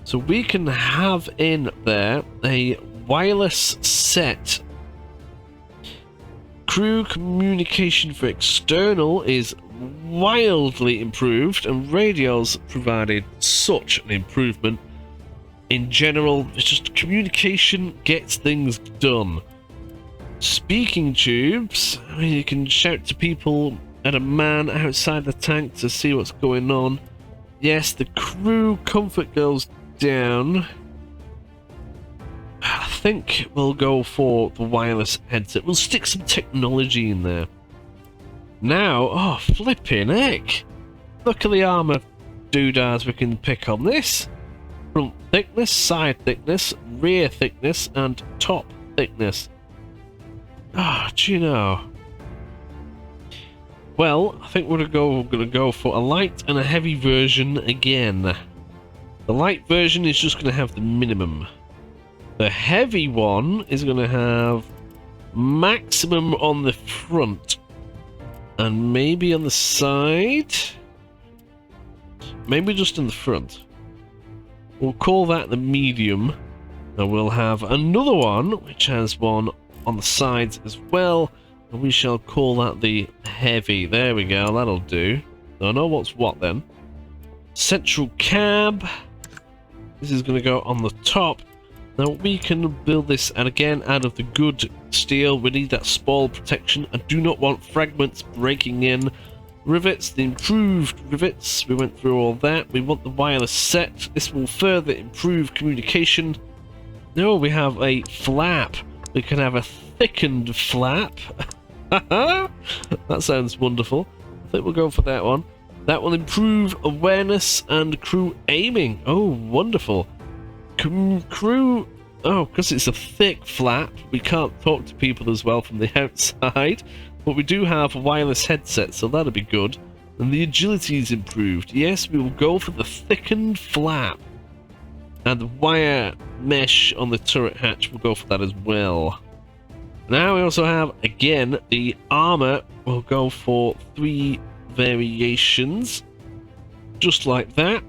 So we can have in there a wireless set. Crew communication for external is wildly improved, and radios provided such an improvement. In general, it's just communication gets things done. Speaking tubes, I mean, you can shout to people and a man outside the tank to see what's going on. Yes, the crew comfort goes down. I think we'll go for the wireless headset. We'll stick some technology in there. Now, oh, flipping heck. Look at the armor doodads we can pick on this. Front thickness, side thickness, rear thickness, and top thickness. Ah, do you know? Well, I think we're gonna go for a light and a heavy version again. The light version is just gonna have the minimum. The heavy one is gonna have maximum on the front and maybe on the side. Maybe just in the front. We'll call that the medium, and we'll have another one which has one on the sides as well, and we shall call that the heavy. There we go, that'll do. I know what's what then. Central cab. This is going to go on the top. Now we can build this, and again, out of the good steel. We need that spoil protection. I do not want fragments breaking in. Rivets, the improved rivets. We went through all that. We want the wireless set. This will further improve communication. Now we have a flap. We can have a thickened flap. That sounds wonderful. I think we'll go for that one. That will improve awareness and crew aiming. Oh, wonderful. Crew... Oh, because it's a thick flap, we can't talk to people as well from the outside. But we do have a wireless headset, so that'll be good. And the agility is improved. Yes, we will go for the thickened flap. And the wire mesh on the turret hatch will go for that as well. Now we also have, again, the armor. We'll go for 3 variations. Just like that.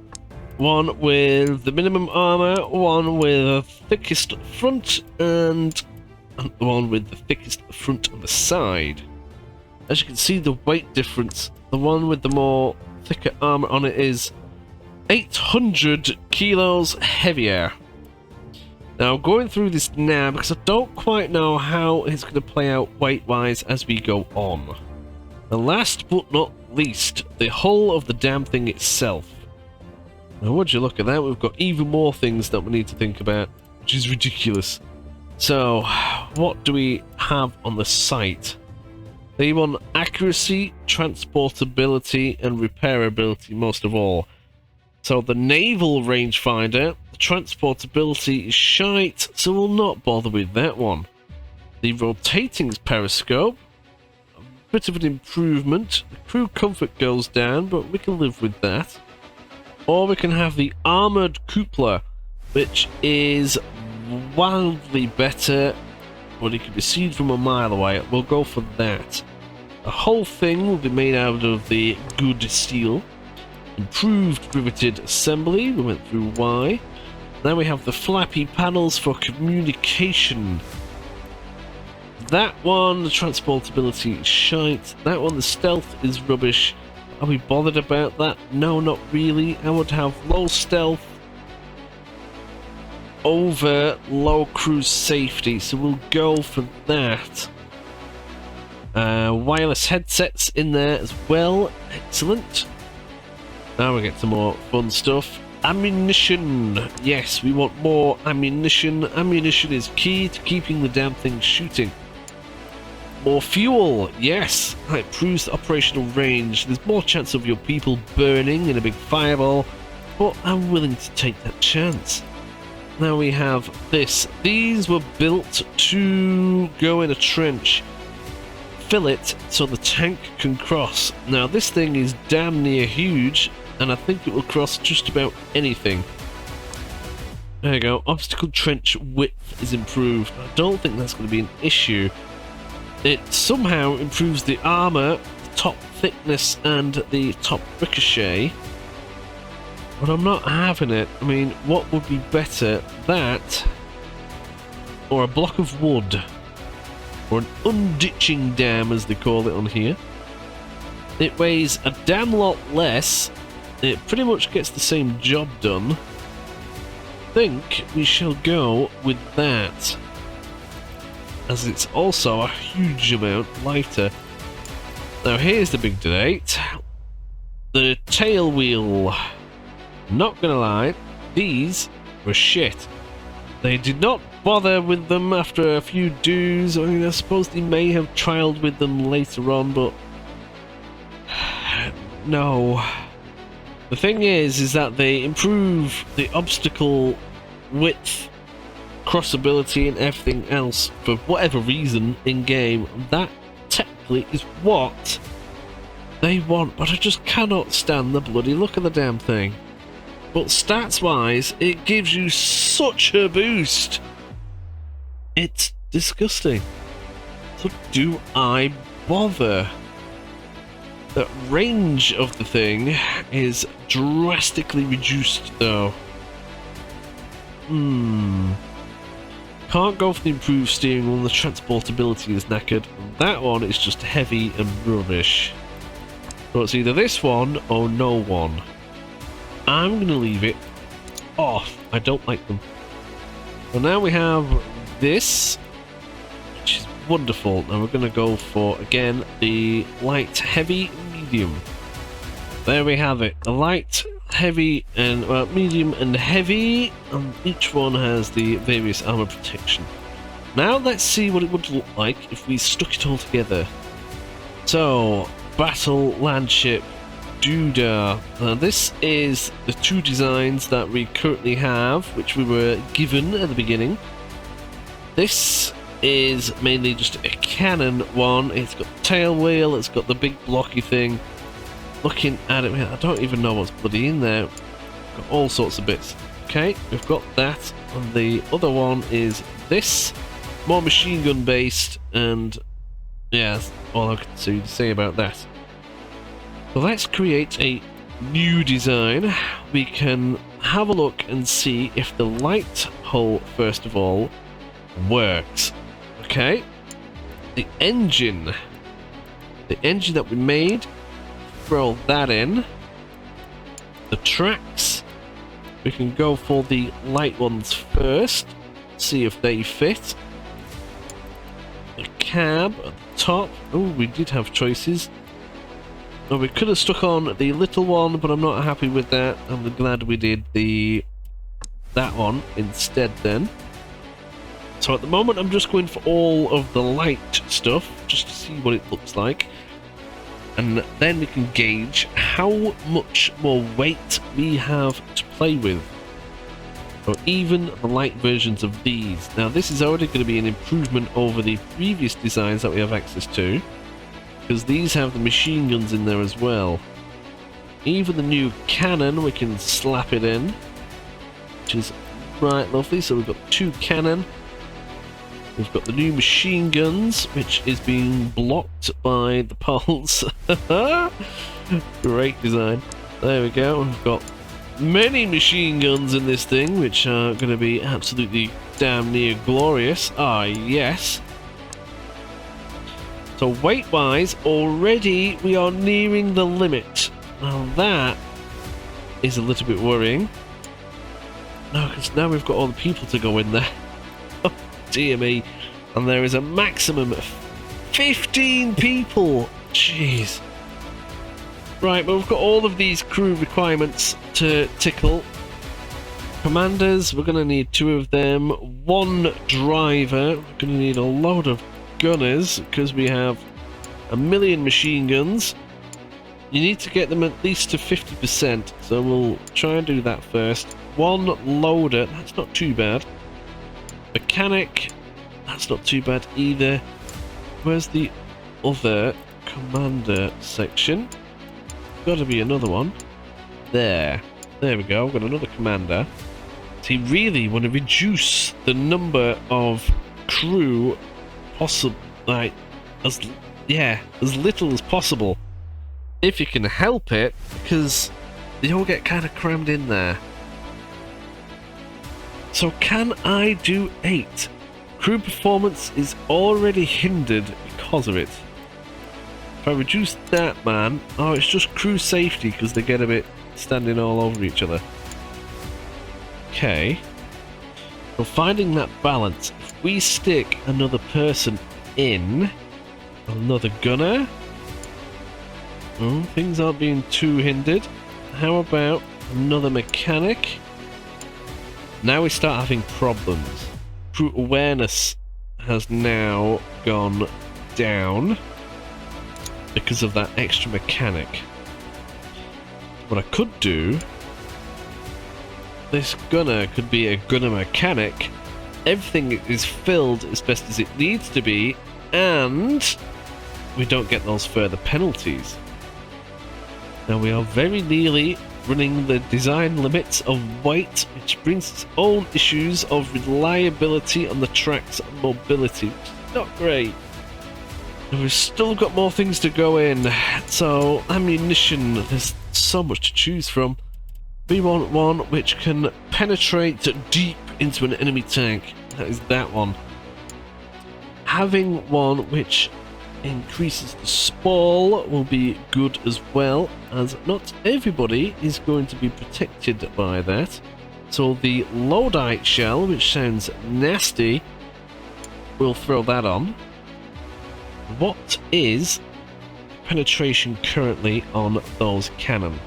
One with the minimum armor, one with the thickest front, and the one with the thickest front on the side. As you can see, the weight difference, the one with the more thicker armor on it is 800 kilos heavier. Now, I'm going through this now because I don't quite know how it's going to play out weight-wise as we go on. And last but not least, the hull of the damn thing itself. Now, would you look at that? We've got even more things that we need to think about, which is ridiculous. So, what do we have on the site? They want accuracy, transportability, and repairability most of all. So the naval rangefinder, the transportability is shite, so we'll not bother with that one. The rotating periscope, a bit of an improvement. The crew comfort goes down, but we can live with that. Or we can have the armoured cupola, which is wildly better, but it can be seen from a mile away. We'll go for that. The whole thing will be made out of the good steel. Improved riveted assembly, we went through Y. Now we have the flappy panels for communication. That one, the transportability is shite. That one, the stealth is rubbish. Are we bothered about that? No, not really. I would have low stealth over low cruise safety, so we'll go for that. Wireless headsets in there as well. Excellent. Now we get some more fun stuff. Ammunition. Yes, we want more ammunition. Ammunition is key to keeping the damn thing shooting. More fuel. Yes, that improves the operational range. There's more chance of your people burning in a big fireball, but I'm willing to take that chance. Now we have this. These were built to go in a trench. Fill it so the tank can cross. Now this thing is damn near huge, and I think it will cross just about anything. There you go. Obstacle trench width is improved. I don't think that's going to be an issue. It somehow improves the armor, the top thickness, and the top ricochet. But I'm not having it. I mean, what would be better? That, or a block of wood, or an unditching dam, as they call it on here. It weighs a damn lot less. It pretty much gets the same job done. I think we shall go with that, as it's also a huge amount lighter. Now here's the big debate. The tail wheel. Not gonna lie, these were shit. They did not bother with them after a few do's. I mean, I suppose they may have trialed with them later on, but no. The thing is that they improve the obstacle width, crossability, and everything else for whatever reason in game. That technically is what they want, but I just cannot stand the bloody look of the damn thing. But stats wise, it gives you such a boost. It's disgusting. So do I bother? The range of the thing is drastically reduced though. Can't go for the improved steering wheel. The transportability is knackered. That one is just heavy and rubbish. So it's either this one or no one. I'm going to leave it off. I don't like them. So now we have this, which is wonderful. Now we're going to go for, again, the light, heavy, medium. There we have it. The light, heavy, and medium and heavy. And each one has the various armor protection. Now let's see what it would look like if we stuck it all together. So, battle landship. Judah. This is the two designs that we currently have, which we were given at the beginning. This is mainly just a cannon one. It's got the tail wheel, it's got the big blocky thing. Looking at it, I don't even know what's bloody in there. Got all sorts of bits. Okay, we've got that. And the other one is this. More machine gun based, and yeah, that's all I can say about that. So let's create a new design. We can have a look and see if the light hull, first of all, works. Okay. The engine that we made, throw that in. The tracks, we can go for the light ones first, see if they fit. The cab at the top, oh, we did have choices. Well, we could have stuck on the little one, but I'm not happy with that. I'm glad we did that one instead then. So at the moment I'm just going for all of the light stuff, just to see what it looks like. and then we can gauge how much more weight we have to play with. Or even the light versions of these. Now this is already going to be an improvement over the previous designs that we have access to, because these have the machine guns in there as well. Even the new cannon, we can slap it in, which is right lovely. So we've got 2 cannon. We've got the new machine guns, which is being blocked by the pulse. Great design. There we go. We've got many machine guns in this thing, which are going to be absolutely damn near glorious. Ah, yes. So weight-wise, already we are nearing the limit. Now that is a little bit worrying. No, because now we've got all the people to go in there. Oh, dear me. And there is a maximum of 15 people. Jeez. Right, but we've got all of these crew requirements to tickle. Commanders, we're going to need 2 of them. 1 driver. We're going to need a load of gunners, because we have a million machine guns. You need to get them at least to 50%, so we'll try and do that first. 1 loader, that's not too bad. Mechanic, that's not too bad either. Where's the other commander section? Gotta be another one. There we go, we've got another commander. So you really want to reduce the number of crew possible, like, as little as possible, if you can help it, because they all get kind of crammed in there. So can I do 8? Crew performance is already hindered because of it. If I reduce that, man, oh, it's just crew safety because they get a bit standing all over each other. Okay. So finding that balance, if we stick another person in, another gunner, oh, things aren't being too hindered. How about another mechanic? Now we start having problems. Crew awareness has now gone down because of that extra mechanic. What I could do, this gunner could be a gunner mechanic. Everything is filled as best as it needs to be, and we don't get those further penalties. Now we are very nearly running the design limits of weight, which brings its own issues of reliability on the tracks and mobility, which is not great. And we've still got more things to go in. So ammunition, there's so much to choose from. We want one which can penetrate deep into an enemy tank. That is that one. Having one which increases the sprawl will be good as well, as not everybody is going to be protected by that. So the Lodite shell, which sounds nasty, we'll throw that on. What is penetration currently on those cannon?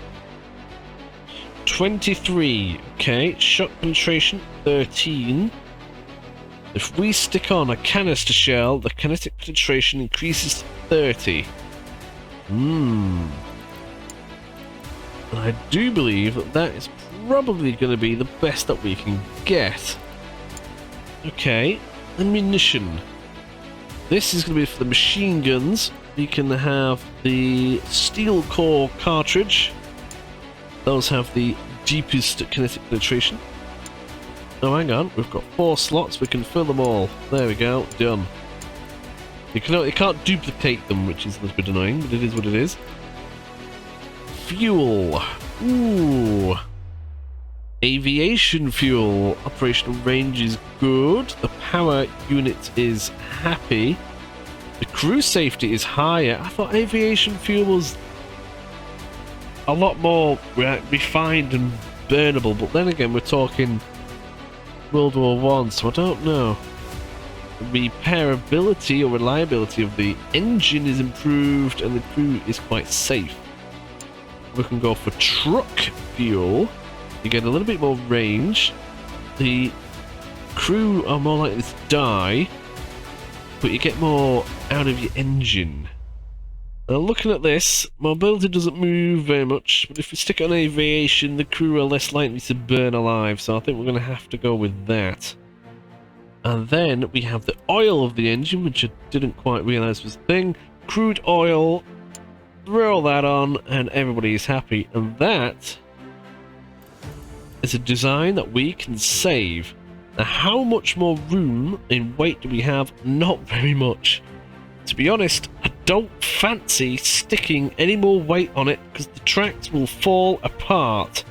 23. Okay, shock penetration 13. If we stick on a canister shell, the kinetic penetration increases to 30. And I do believe that that is probably going to be the best that we can get. Okay, ammunition. This is going to be for the machine guns. We can have the steel core cartridge. Those have the deepest kinetic penetration. Oh, hang on, we've got 4 slots, we can fill them all. There we go, done. You can't duplicate them, which is a little bit annoying, but it is what it is. Fuel. Ooh. Aviation fuel. Operational range is good. The power unit is happy. The crew safety is higher. I thought aviation fuel was a lot more refined and burnable, but then again, we're talking World War One, so I don't know. The repairability or reliability of the engine is improved, and the crew is quite safe. We can go for truck fuel. You get a little bit more range. The crew are more likely to die, but you get more out of your engine. Now looking at this, mobility doesn't move very much, but if we stick it on aviation, the crew are less likely to burn alive, so I think we're going to have to go with that. And then we have the oil of the engine, which I didn't quite realise was a thing. Crude oil, throw that on, and everybody is happy. And that is a design that we can save. Now, how much more room in weight do we have? Not very much. To be honest, I don't fancy sticking any more weight on it because the tracks will fall apart.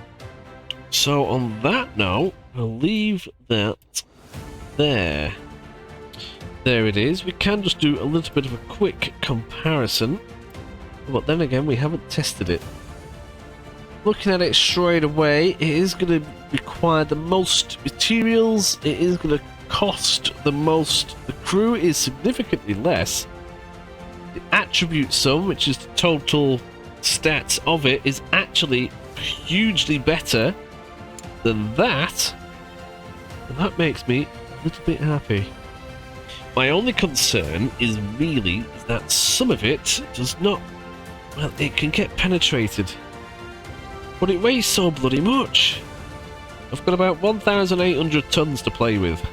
So on that note, we'll leave that there. There it is. We can just do a little bit of a quick comparison. But then again, we haven't tested it. Looking at it straight away, it is going to require the most materials. It is going to cost the most. The crew is significantly less. The attribute sum, which is the total stats of it, is actually hugely better than that. And that makes me a little bit happy. My only concern is really that some of it does not... Well, it can get penetrated. But it weighs so bloody much. I've got about 1,800 tons to play with.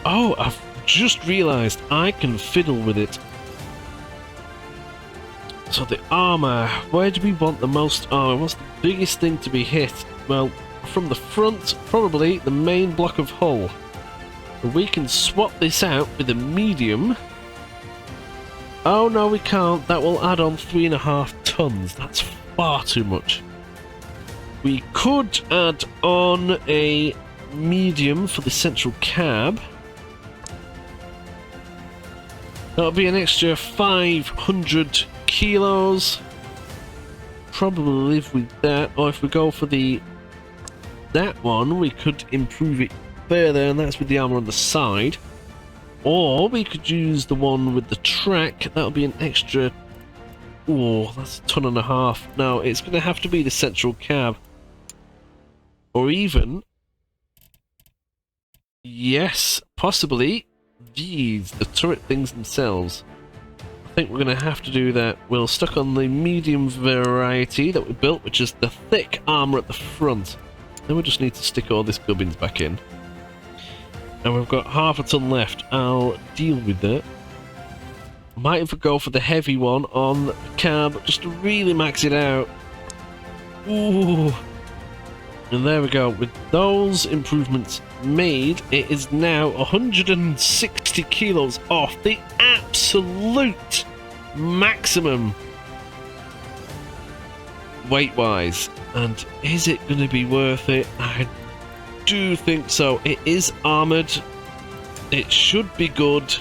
Oh, I've just realised I can fiddle with it. So the armour, where do we want the most armour? What's the biggest thing to be hit? Well, from the front, probably the main block of hull. And we can swap this out with a medium. Oh no, we can't. That will add on 3.5 tons. That's far too much. We could add on a medium for the central cab. That'll be an extra 500 kilos. Probably live with that. Or if we go for that one, we could improve it further, and that's with the armor on the side. Or we could use the one with the track. That'll be an extra... Oh, that's 1.5 tons. No, it's going to have to be the central cab. Or even... Yes, possibly these, the turret things themselves. I think we're going to have to do that. We'll stick on the medium variety that we built, which is the thick armor at the front. Then we just need to stick all this gubbins back in. And we've got 0.5 ton left. I'll deal with that. Might even go for the heavy one on the cab, just to really max it out. Ooh. And there we go. With those improvements made, it is now 160 kilos off the absolute maximum weight-wise. And is it going to be worth it? I do think so. It is armoured. It should be good.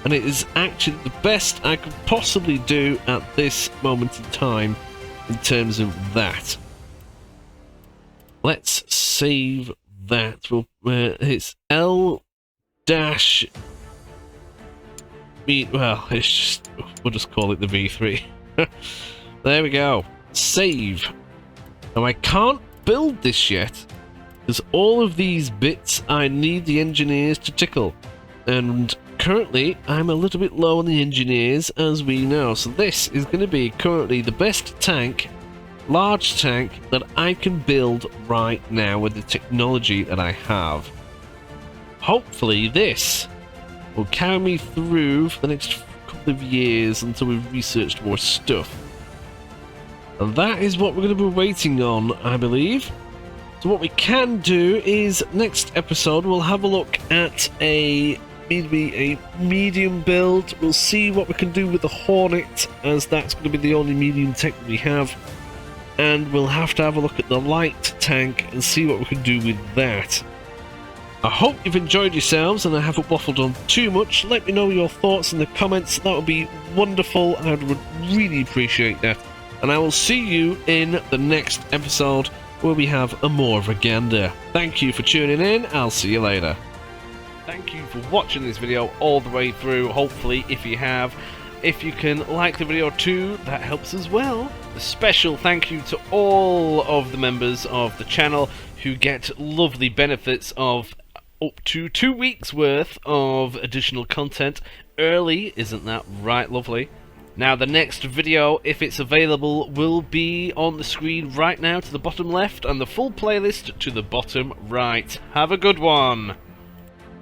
And it is actually the best I could possibly do at this moment in time in terms of that. Let's save that. It's L dash... Well, it's just... We'll just call it the V3. There we go. Save. Now I can't build this yet, because all of these bits I need the engineers to tickle. And currently I'm a little bit low on the engineers, as we know. So this is going to be currently the best tank, large tank, that I can build right now with the technology that I have. Hopefully this will carry me through for the next couple of years until we've researched more stuff. And that is what we're going to be waiting on, I believe. So what we can do is, next episode we'll have a look at maybe a medium build. We'll see what we can do with the Hornet, as that's going to be the only medium tech that we have. And we'll have to have a look at the light tank and see what we can do with that. I hope you've enjoyed yourselves and I haven't waffled on too much. Let me know your thoughts in the comments. That would be wonderful. I would really appreciate that. And I will see you in the next episode where we have a more of a gander. Thank you for tuning in. I'll see you later. Thank you for watching this video all the way through. Hopefully, if you have, if you can like the video too, that helps as well. A special thank you to all of the members of the channel who get lovely benefits of up to 2 weeks worth of additional content early. Isn't that right, lovely? Now the next video, if it's available, will be on the screen right now to the bottom left, and the full playlist to the bottom right. Have a good one!